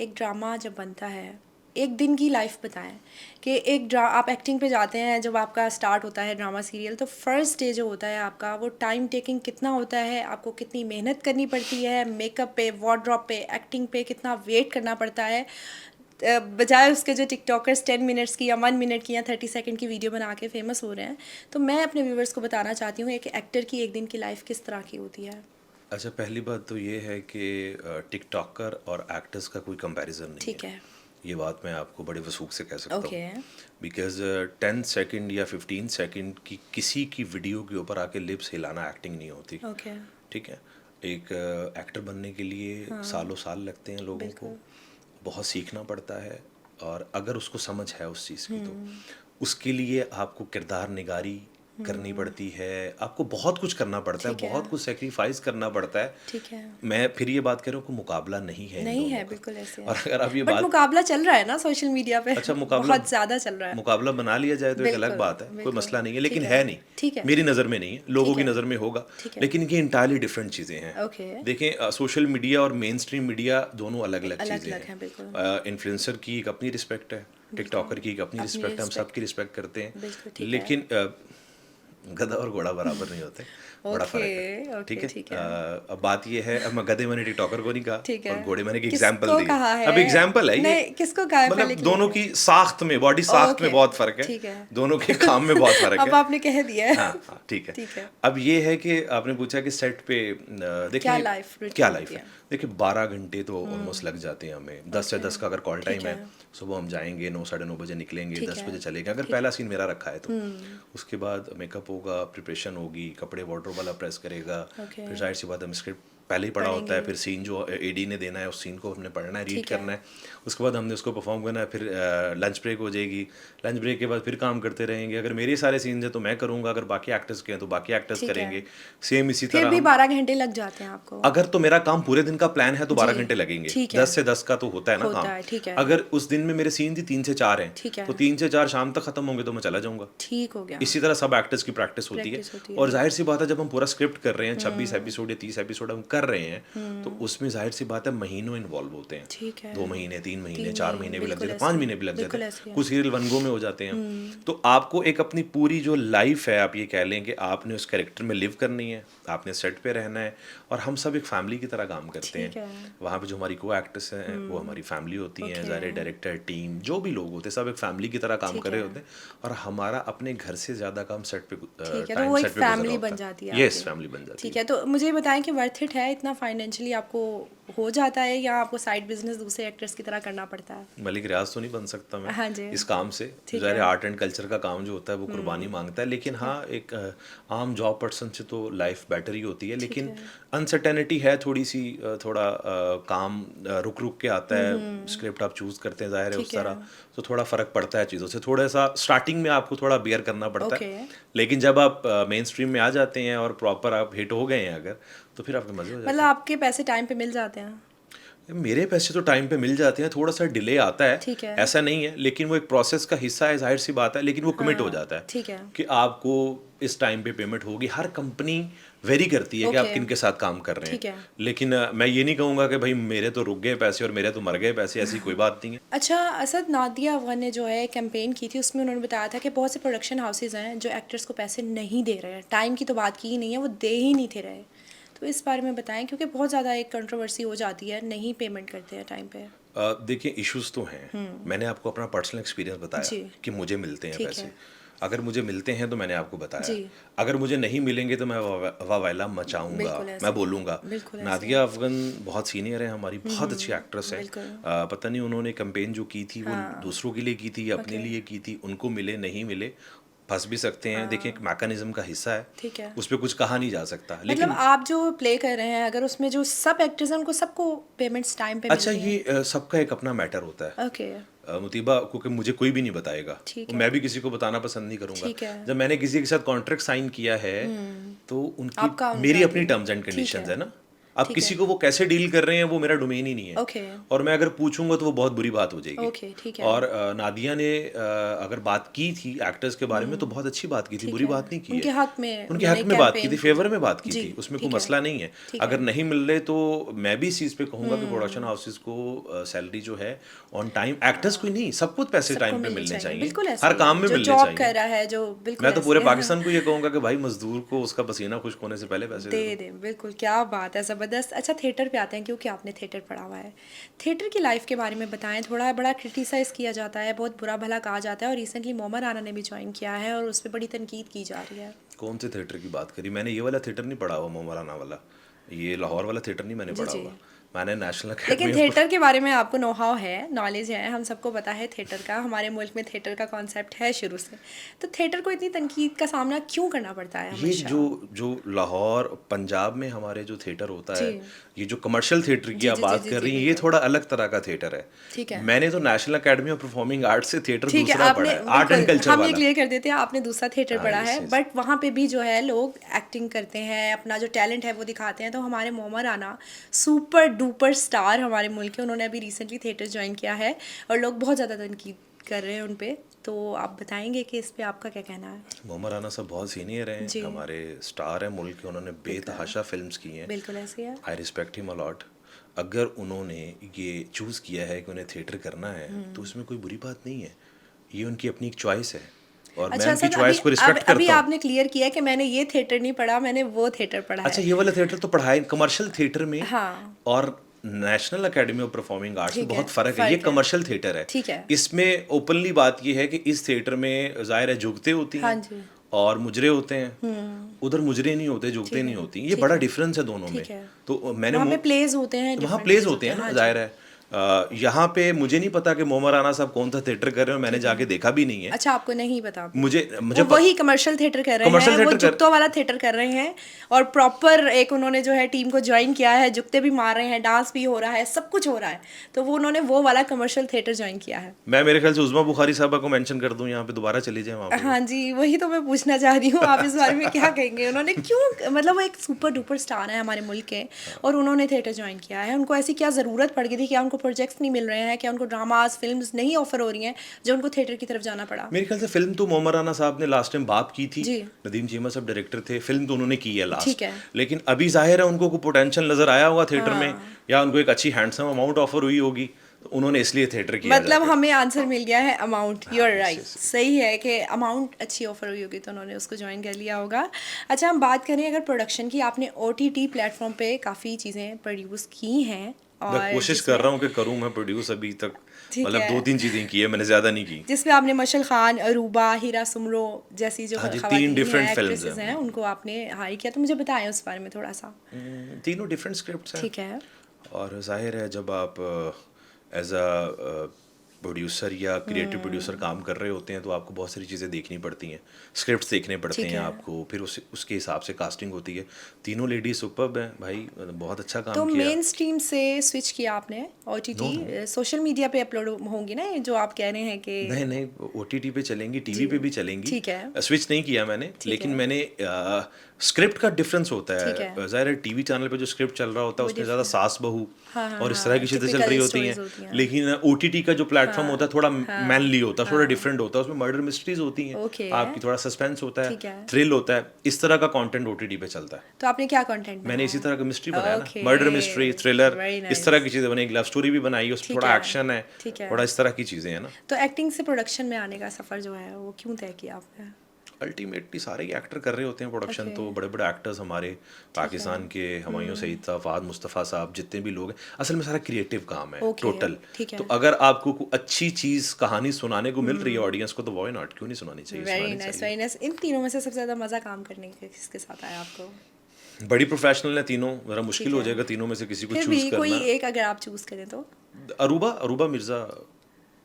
A: एक ड्रामा जब बनता है, एक दिन की लाइफ बताएं कि आप एक्टिंग पे जाते हैं, जब आपका स्टार्ट होता है ड्रामा सीरियल, तो फर्स्ट डे जो होता है आपका, वो टाइम टेकिंग कितना होता है, आपको कितनी मेहनत करनी पड़ती है, मेकअप पे, वार्डरोब पे, एक्टिंग पे कितना वेट करना पड़ता है, बजाय उसके जो टिकटॉकर्स 10 मिनट्स की या 1 मिनट की या 30 सेकंड की वीडियो बना के फेमस हो रहे हैं। तो मैं अपने व्यूवर्स को बताना चाहती हूँ एक एक्टर की एक दिन की लाइफ किस तरह की होती है।
B: अच्छा, पहली बात तो ये है कि टिकटॉकर और एक्टर्स का कोई कंपैरिजन नहीं
A: ठीक
B: है।
A: है।
B: ये बात मैं आपको बड़े वसूख से कह सकता
A: ओके।
B: हूँ। बिकॉज 10 सेकंड या 15 सेकंड की किसी की वीडियो के ऊपर आके लिप्स हिलाना एक्टिंग नहीं होती।
A: ओके।
B: ठीक है। एक एक्टर बनने के लिए सालों साल लगते हैं लोगों को, बहुत सीखना पड़ता है। और अगर उसको समझ है उस चीज़ की, तो उसके लिए आपको किरदार निगारी करनी पड़ती है, आपको बहुत कुछ करना पड़ता है,
A: ठीक है।
B: बहुत कुछ सेक्रीफाइस करना पड़ता है।
A: ठीक है।
B: मैं फिर ये बात कर रहा हूँ कि मुकाबला नहीं है इन
A: नहीं
B: दोनों
A: है,
B: का।
A: बिल्कुल ऐसे है।
B: और अगर आप ये
A: बट
B: बात,
A: मुकाबला चल रहा है ना सोशल मीडिया पे,
B: अच्छा मुकाबला,
A: बहुत ज़्यादा चल रहा है।
B: मुकाबला बना लिया जाए तो एक अलग
A: बिल्कुल,
B: बात है, कोई
A: बिल्कुल।
B: मसला नहीं है,
A: ठीक
B: लेकिन
A: है,
B: है नहीं।
A: ठीक है,
B: मेरी नज़र में नहीं है, लोगों
A: ठीक
B: की
A: है,
B: नज़र में होगा।
A: ठीक है।
B: लेकिन ये इंटायरली डिफरेंट चीज़ें हैं।
A: ओके।
B: देखें, सोशल मीडिया और मेन स्ट्रीम मीडिया दोनों अलग अलग
A: अलग
B: चीज़ें
A: अलग
B: हैं।
A: हैं, बिल्कुल।
B: इन्फ्लुएंसर की एक अपनी रिस्पेक्ट है, टिकटॉकर की एक अपनी
A: अपनी
B: रिस्पेक्ट है, हम
A: रिस्पेक्ट,
B: सबकी रिस्पेक्ट करते हैं।
A: बिल्कुल ठीक है।
B: लेकिन गधा और घोड़ा बराबर नहीं होते, बड़ा फर्क है।
A: ओके,
B: ठीक
A: ओके,
B: है।
A: ठीक है।
B: अब बात ये है, अब मैं गधे मैंने टिकटॉकर को नहीं कहा,
A: ठीक है।
B: और घोड़े मैंने एक एग्जाम्पल
A: किसको
B: दी।
A: कहा है?
B: अब एग्जाम्पल है ये,
A: नहीं, किसको कहा है
B: मतलब
A: पहले
B: दोनों
A: क्लियर
B: की साख्त में, बॉडी साख्त में
A: ओके,
B: बहुत फर्क है।
A: ठीक है।
B: दोनों के काम में बहुत फर्क है।
A: अब आपने कह दिया है।
B: हाँ हाँ, ठीक है।
A: ठीक है।
B: अब ये है कि आपने पूछा कि सेट पे देखिए
A: क्या लाइफ रूटीन
B: क्या
A: होती
B: लाइफ है।
A: है?
B: देखिए 12 घंटे तो ऑलमोस्ट लग जाते हैं हमें। 10 से 10 का अगर कॉल टाइम
A: ठीक
B: है,
A: है।
B: सुबह हम जाएंगे, 9 साढ़े 9 बजे निकलेंगे,
A: ठीक
B: 10
A: है।
B: बजे चलेंगे, अगर पहला सीन मेरा रखा है तो। उसके बाद मेकअप होगा, प्रिपरेशन होगी, कपड़े वार्डरोब वाला प्रेस करेगा,
A: ओके।
B: फिर जाहिर सी बात है स्क्रिप्ट पहले ही पढ़ा होता है,
A: पढ़ेंगे।
B: फिर सीन जो एडी ने देना है उस सीन को हमने पढ़ना है, रीड
A: ठीक है।
B: करना है। उसके बाद हमने उसको परफॉर्म करना है, फिर लंच ब्रेक हो जाएगी, लंच ब्रेक के बाद फिर काम करते रहेंगे। अगर मेरे सारे सीन्स हैं तो मैं करूँगा, अगर बाकी एक्टर्स के हैं तो बाकी एक्टर्स
A: ठीक है।
B: करेंगे। सेम इसी
A: फिर
B: तरह
A: भी
B: हम,
A: 12 घंटे लग जाते हैं आपको।
B: अगर तो मेरा काम पूरे दिन का प्लान है तो 12
A: जी,
B: घंटे लगेंगे।
A: ठीक है।
B: 10 से 10 का तो होता है ना
A: होता
B: काम।
A: है, ठीक है।
B: अगर उस दिन में मेरे सीन थी 3 से 4 हैं,
A: ठीक है।
B: तो 3 से 4 शाम तक खत्म होंगे तो मैं चला जाऊंगा।
A: ठीक हो गया।
B: इसी तरह सब एक्टर्स की प्रैक्टिस होती है।
A: प्रैक्टिस होती है।
B: और जाहिर सी बात है, जब हम पूरा स्क्रिप्ट कर रहे हैं, 26 एपिसोड या 30 एपिसोड हम कर रहे हैं, तो उसमें जाहिर सी बात है महीनों इन्वॉल्व होते हैं।
A: ठीक है।
B: 2 महीने, 3 महीने,
A: 3
B: 4
A: महीने,
B: महीने भी लग
A: बिल्कुल
B: जाते हैं,
A: ऐसे
B: 5
A: ही,
B: महीने भी लग
A: बिल्कुल
B: जाते
A: ऐसे ही
B: हैं,
A: है।
B: कुछ सीरियल 1 गो में हो जाते हैं। तो आपको एक अपनी पूरी जो लाइफ है, आप ये कह लें कि आपने उस कैरेक्टर में लिव करनी है, आपने सेट पे रहना है। और हम सब एक फैमिली की तरह काम करते
A: ठीक
B: हैं।
A: है।
B: वहाँ पे जो हमारी को एक्टर्स हैं वो हमारी फैमिली होती हैं,
A: ओके।
B: ज़ाहिर डायरेक्टर, टीम, जो भी लोग होते हैं सब एक फैमिली की तरह काम
A: ठीक
B: कर रहे
A: है।
B: होते हैं। और हमारा अपने घर से ज़्यादा काम सेट पे
A: ठीक है, तो
B: टाइम
A: वो एक
B: सेट पे गुजर
A: फैमिली
B: रहा
A: बन
B: होता
A: जाती
B: है।
A: है
B: यस,
A: आपकी।
B: फैमिली बन जाती
A: ठीक
B: है।
A: है, तो मुझे ये बताएं कि वर्थ इट है इतना फाइनेंशियली आपको हो जाता है, या आपको साइड बिजनेस दूसरे एक्टर्स की तरह करना पड़ता है?
B: मलिक रियाज तो नहीं बन सकता मैं
A: हाँ जी।
B: इस काम से।
A: ठीक
B: ज़ाहिर
A: है।
B: आर्ट एंड कल्चर का काम जो होता है वो कुर्बानी मांगता है, लेकिन हाँ एक आम जॉब पर्सन से तो लाइफ बेटर ही होती है। लेकिन अनसर्टेनिटी है थोड़ी सी, थोड़ा काम रुक रुक के आता है। स्क्रिप्ट आप चूज़ करते हैं ज़ाहिर है उस
A: ठीक है।
B: तरह, तो थोड़ा फ़र्क पड़ता है चीज़ों से। थोड़ा सा स्टार्टिंग में आपको थोड़ा बियर करना पड़ता
A: ओके।
B: है, लेकिन जब आप मेन स्ट्रीम में आ जाते हैं और प्रॉपर आप हिट हो गए हैं अगर, तो फिर आपके मज़े हो जाते
A: मतलब आपके पैसे टाइम पे मिल जाते हैं?
B: हैं। मेरे पैसे तो टाइम पे मिल जाते हैं, थोड़ा सा डिले आता है,
A: ठीक है।
B: ऐसा नहीं है, लेकिन वो एक प्रोसेस का हिस्सा है, जाहिर सी बात है। लेकिन वो कमिट हो जाता है
A: ठीक है।
B: कि आपको इस टाइम पे पेमेंट होगी। हर कंपनी वेरी करती है कि आप
A: Okay.
B: किन के साथ काम कर रहे
A: ठीक
B: हैं।
A: है।
B: लेकिन मैं ये नहीं कहूँगा कि भाई मेरे तो रुक गए पैसे और मेरे तो मर गए पैसे, ऐसी कोई बात नहीं है।
A: अच्छा असद, नादिया अफगान ने जो है कैंपेन की थी, उसमें उन्होंने बताया था कि बहुत से प्रोडक्शन हाउसेज हैं जो एक्टर्स को पैसे नहीं दे रहे हैं, टाइम की तो बात की ही नहीं है, वो दे ही नहीं थे रहे। तो इस बारे में बताएं, क्योंकि बहुत ज़्यादा एक कंट्रोवर्सी हो जाती है, नहीं पेमेंट करते हैं टाइम पे।
B: देखिए इश्यूज तो हैं। मैंने आपको अपना पर्सनल एक्सपीरियंस बताया
A: जी।
B: कि मुझे मिलते हैं
A: ठीक
B: पैसे।
A: है।
B: अगर मुझे मिलते हैं तो मैंने आपको बताया,
A: जी।
B: अगर मुझे नहीं मिलेंगे तो मैं वावैला मचाऊंगा,
A: बिल्कुल ऐसे
B: मैं
A: ही।
B: बोलूँगा।
A: बिल्कुल ऐसे
B: नादिया अफगन बहुत सीनियर है हमारी, बहुत अच्छी एक्ट्रेस है।
A: बिल्कुल।
B: पता नहीं उन्होंने कैंपेन जो की थी वो दूसरों के लिए की थी या अपने
A: Okay.
B: लिए की थी, उनको मिले नहीं मिले फंस भी सकते हैं। देखिए एक मैकेनिज्म का हिस्सा है,
A: ठीक है।
B: उस पर कुछ कहा नहीं जा सकता।
A: मतलब
B: लेकिन
A: आप जो प्ले कर रहे हैं, अगर उसमें जो सब एक्टर्स हैं उनको सबको पेमेंट्स टाइम पे
B: अच्छा,
A: मिलती हैं?
B: ये सबका एक अपना मैटर होता है
A: ओके।
B: मुतीबा, क्योंकि मुझे कोई भी नहीं बताएगा,
A: ठीक
B: तो
A: है।
B: मैं भी किसी को बताना पसंद नहीं करूंगा।
A: ठीक है।
B: जब मैंने किसी के साथ कॉन्ट्रैक्ट साइन किया है तो उनकी
A: आपका
B: मेरी
A: उनका
B: अपनी
A: भी।
B: टर्म्स एंड
A: ठीक
B: कंडीशंस
A: है।
B: है ना। अब
A: ठीक
B: किसी
A: है।
B: को वो कैसे डील कर रहे हैं वो मेरा डोमेन ही नहीं है,
A: ओके।
B: और मैं अगर पूछूंगा तो वो बहुत बुरी बात हो जाएगी।
A: ओके, ठीक है।
B: और नादिया ने अगर बात की थी एक्टर्स के बारे में तो बहुत अच्छी बात की थी,
A: ठीक
B: बुरी
A: है।
B: बात नहीं की
A: उनके
B: है।
A: हक में
B: उनके
A: उन्होंने
B: हक में बात की
A: कैंपेन
B: थी,
A: की
B: फेवर
A: थी।
B: में बात की
A: जी,
B: थी, उसमें
A: ठीक
B: कोई
A: है।
B: मसला नहीं है।
A: ठीक
B: अगर
A: है।
B: नहीं मिल रहे तो मैं भी इस चीज़ पे कहूंगा कि प्रोडक्शन हाउसेस को सैलरी जो है ऑन टाइम, एक्टर्स को ही नहीं सबको पैसे
A: सबको
B: टाइम पे
A: मिलनी
B: मिलने
A: चाहिए,
B: चाहिए,
A: बिल्कुल ऐसे
B: हर
A: ही
B: काम
A: है।
B: में
A: जो
B: मिलने
A: जॉब
B: चाहिए।
A: कर रहा है, जो बिल्कुल
B: मैं तो
A: ऐसे
B: पूरे
A: है।
B: पाकिस्तान को ये कहूंगा कि भाई मजदूर को उसका पसीना खुश्क होने से पहले पैसे दे
A: दे
B: दो।
A: दे, बिल्कुल, क्या बात है, ज़बरदस्त। अच्छा, थिएटर पे आते हैं, क्योंकि आपने थिएटर पढ़ा हुआ है। थिएटर की लाइफ के बारे में बताएं थोड़ा। बड़ा क्रिटिसाइज़ किया जाता है, बहुत बुरा भला कहा जाता है, और रिसेंटली मोमर राना ने भी ज्वाइन किया है और उस पर बड़ी तनकीद की जा रही है।
B: कौन से थिएटर की बात करी? मैंने ये वाला थिएटर नहीं पढ़ा हुआ, मोमराना वाला, ये लाहौर वाला थिएटर नहीं मैंने
A: जी
B: पढ़ा
A: जी।
B: हुआ। मैंने नेशनल
A: लेकिन
B: अकेडमी ऑफ
A: थिएटर के बारे में आपको नो हाउ है, नॉलेज है, हम सबको पता है थिएटर का, हमारे मुल्क में थिएटर का कॉन्सेप्ट है शुरू से। तो थिएटर को इतनी तनकीद का सामना क्यों करना पड़ता है
B: ये
A: हमेशा?
B: जो लाहौर पंजाब में हमारे जो थिएटर होता
A: जी।
B: है, ये जो कमर्शियल थिएटर की
A: जी
B: आप
A: जी जी
B: बात
A: जी
B: कर
A: जी,
B: रही हैं, ये
A: बिल्कुल।
B: थोड़ा अलग तरह का थिएटर है।
A: ठीक है।
B: मैंने तो national academy of performing arts से थिएटर
A: ठीक है,
B: दूसरा
A: आपने
B: पढ़ा है, आर्ट एंड
A: बिल्कुल,
B: कल्चर
A: हम ये
B: वाला।
A: क्लियर कर देते हैं, आपने दूसरा थिएटर
B: हाँ,
A: पढ़ा
B: yes,
A: है,
B: yes.
A: बट वहाँ पे भी जो है लोग एक्टिंग करते हैं, अपना जो टैलेंट है वो दिखाते हैं। तो हमारे मोमर राना सुपर डुपर स्टार हमारे मुल्क के, उन्होंने अभी रिसेंटली थिएटर ज्वाइन किया है और लोग बहुत ज़्यादा तनकीद कर रहे हैं उन पे। तो आप बताएंगे कि इस पे आपका क्या कहना है?
B: मोहम्मद राना साहब बहुत सीनियर हैं,
A: जी।
B: हमारे स्टार हैं मुल्क के, उन्होंने बेतहाशा फिल्म्स की हैं।
A: बिल्कुल ऐसे ही है।
B: I respect him a lot. अगर उन्होंने ये चूज़ किया है कि उन्हें थिएटर करना है तो उसमें कोई बुरी बात नहीं है, ये उनकी अपनी एक चॉइस है और मैं
A: अच्छा
B: उनकी
A: सर,
B: चॉइस को रिस्पेक्ट
A: अभी
B: करता हूँ।
A: आपने क्लियर किया कि मैंने ये थिएटर नहीं पढ़ा, मैंने वो थिएटर पढ़ा
B: अच्छा,
A: है।
B: ये वाला थिएटर तो पढ़ाई कमर्शियल थिएटर में
A: हाँ।
B: और national academy of performing arts में
A: ठीक है,
B: बहुत फ़र्क है। ये कमर्शियल थिएटर है।
A: ठीक है।
B: इसमें ओपनली बात ये है कि इस थिएटर में ज़ाहिर है जुगते होती
A: हाँ
B: हैं
A: जी।
B: और मुजरे होते हैं, उधर मुजरे नहीं होते, जुगते नहीं होती। ये
A: ठीक
B: बड़ा
A: है।
B: डिफरेंस है दोनों में।
A: ठीक है।
B: तो मैंने
A: वहाँ पे प्लेज होते हैं,
B: वहाँ
A: different
B: प्लेज
A: plays
B: होते हैं ना,
A: हाँ जी।
B: जाहिर है। यहाँ पे मुझे नहीं पता कि मोहम्मद राना साहब कौन सा थिएटर कर रहे हैं, मैंने जाके देखा भी नहीं है।
A: अच्छा, आपको नहीं पता?
B: मुझे
A: वो वही कमर्शियल थिएटर कर रहे
B: Commercial
A: हैं, वो
B: theatre कर-
A: जुगतों वाला थिएटर कर रहे हैं और प्रॉपर एक उन्होंने जो है टीम को ज्वाइन किया है, जुगते भी मार रहे हैं, डांस भी हो रहा है, सब कुछ हो रहा है। तो वो उन्होंने वो वाला कमर्शियल थिएटर ज्वाइन किया है।
B: मैं मेरे ख्याल से उज़मा बुखारी साहबा को मेंशन कर दूं यहाँ पे, दोबारा चली जाए वहाँ पे।
A: हाँ जी, वही तो मैं पूछना चाह रही हूँ, आप इस बारे में क्या कहेंगे? उन्होंने क्यों, मतलब वो एक सुपर डुपर स्टार है हमारे मुल्क के और उन्होंने थिएटर ज्वाइन किया है। उनको ऐसी क्या ज़रूरत पड़ गई थी? क्या उनको प्रोजेक्ट्स नहीं मिल रहे हैं? क्या उनको ड्रामास फिल्म्स नहीं ऑफर हो रही हैं जो उनको थिएटर की तरफ जाना पड़ा?
B: मेरे ख्याल से फिल्म तो मोहम्मद राना साहब ने लास्ट टाइम बाप की थी,
A: जी।
B: नदीम चीमा साहब डायरेक्टर थे, फिल्म तो उन्होंने की है लास्ट।
A: ठीक है।
B: लेकिन अभी जाहिर है उनको कोई पोटेंशियल नजर आया होगा थिएटर में, या उनको एक अच्छी हैंडसम अमाउंट ऑफर हुई होगी, तो उन्होंने इसलिए थिएटर किया।
A: मतलब हमें आंसर मिल गया है amount. You are
B: yes,
A: right, सही है कि अमाउंट अच्छी ऑफर हुई होगी तो उन्होंने उसको ज्वाइन कर लिया होगा। अच्छा, हम बात करें अगर प्रोडक्शन की, आपने OTT प्लेटफॉर्म पे काफ़ी चीज़ें प्रोड्यूस की हैं
B: मैं
A: और
B: कोशिश कर रहा हूँ कि करूँ मैं प्रोड्यूस, अभी तक
A: ठीक
B: मतलब
A: है।
B: 2-3 चीजें की है मैंने, ज्यादा नहीं की।
A: जिसमें आपने मशल खान, अरूबा, हीरा सुमरो जैसी जो
B: हाँ जी,
A: खवातीन
B: 3 different
A: हैं,
B: films
A: एक्ट्रेसेस
B: हैं।
A: हैं, उनको आपने हायर किया। तो मुझे बताएं उस बारे में थोड़ा सा।
B: तीनों डिफरेंट स्क्रिप्ट्स हैं।
A: ठीक है।
B: और जाहिर है जब आप एज अ प्रोड्यूसर या क्रिएटिव प्रोड्यूसर काम कर रहे होते हैं तो आपको बहुत सारी चीज़ें देखनी पड़ती हैं, स्क्रिप्ट्स देखने पड़ते
A: ठीक
B: हैं
A: है।
B: आपको, फिर उसके हिसाब से कास्टिंग होती है। तीनों लेडीज सुपर्ब हैं भाई, बहुत अच्छा
A: तो
B: काम किया।
A: मेन स्ट्रीम से स्विच किया आपने OTT, सोशल मीडिया पे अपलोड होंगी ना ये जो आप कह रहे हैं कि?
B: नहीं, OTT पे चलेंगी, टीवी पे भी चलेंगी।
A: ठीक है।
B: स्विच नहीं किया मैंने, लेकिन मैंने स्क्रिप्ट का डिफरेंस होता
A: ठीक
B: है।
A: है।
B: ज़ाहिर है टीवी चैनल पे जो स्क्रिप्ट चल रहा होता है
A: वो
B: उसमें ज़्यादा
A: डिफरेंट।
B: सास बहू
A: हाँ हाँ
B: और इस तरह
A: हाँ,
B: की चीज़ें चल रही
A: टिपिकल
B: होती
A: स्टोरीज
B: हैं,
A: होती हैं।
B: लेकिन ओटीटी का जो प्लेटफॉर्म होता है थोड़ा मैनली होता है, थोड़ा
A: हाँ।
B: डिफरेंट होता है, उसमें मर्डर मिस्ट्रीज होती हैं,
A: ओके।
B: आपकी थोड़ा सस्पेंस होता है,
A: ठीक है।
B: थ्रिल होता है, इस तरह का कंटेंट ओटीटी पे चलता है।
A: तो आपने क्या कंटेंट
B: मैंने इसी
A: बनाया?
B: तरह का मिस्ट्री बनाया ना,
A: okay,
B: murder mystery, thriller,
A: very
B: इस तरह की
A: नाइस।
B: चीज़ें बनाई, एक लव स्टोरी भी बनाई, उसमें
A: ठीक
B: थोड़ा
A: है,
B: एक्शन है,
A: ठीक है।
B: थोड़ा इस तरह की चीज़ें हैं ना।
A: तो एक्टिंग से प्रोडक्शन में आने का सफ़र जो है वो क्यों तय किया आपने?
B: अल्टीमेटली सारे ही एक्टर कर रहे होते हैं प्रोडक्शन,
A: ओके।
B: तो बड़े बड़े एक्टर्स हमारे पाकिस्तान के हुमायूं सईद साहब, फहद मुस्तफ़ा साहब, जितने भी लोग हैं, असल में सारा क्रिएटिव काम है
A: ओके,
B: टोटल।
A: ठीक है।
B: तो अगर आपको कोई अच्छी चीज़ कहानी सुनाने को मिल रही है ऑडियंस को, तो व्हाई नॉट, क्यों नहीं सुनानी चाहिए,
A: वेरी
B: सुनानी
A: नाइस,
B: चाहिए।
A: Very nice. इन तीनों में से सबसे ज़्यादा मज़ा काम करने के किसके साथ आया आपको?
B: बड़ी प्रोफेशनल है तीनों, ज़रा मुश्किल
A: ठीक
B: हो
A: है।
B: जाएगा तीनों में से किसी को
A: फिर
B: चूज़
A: भी कोई
B: करना।
A: एक अगर आप चूज़ करें तो?
B: अरूबा अरूबा मिर्ज़ा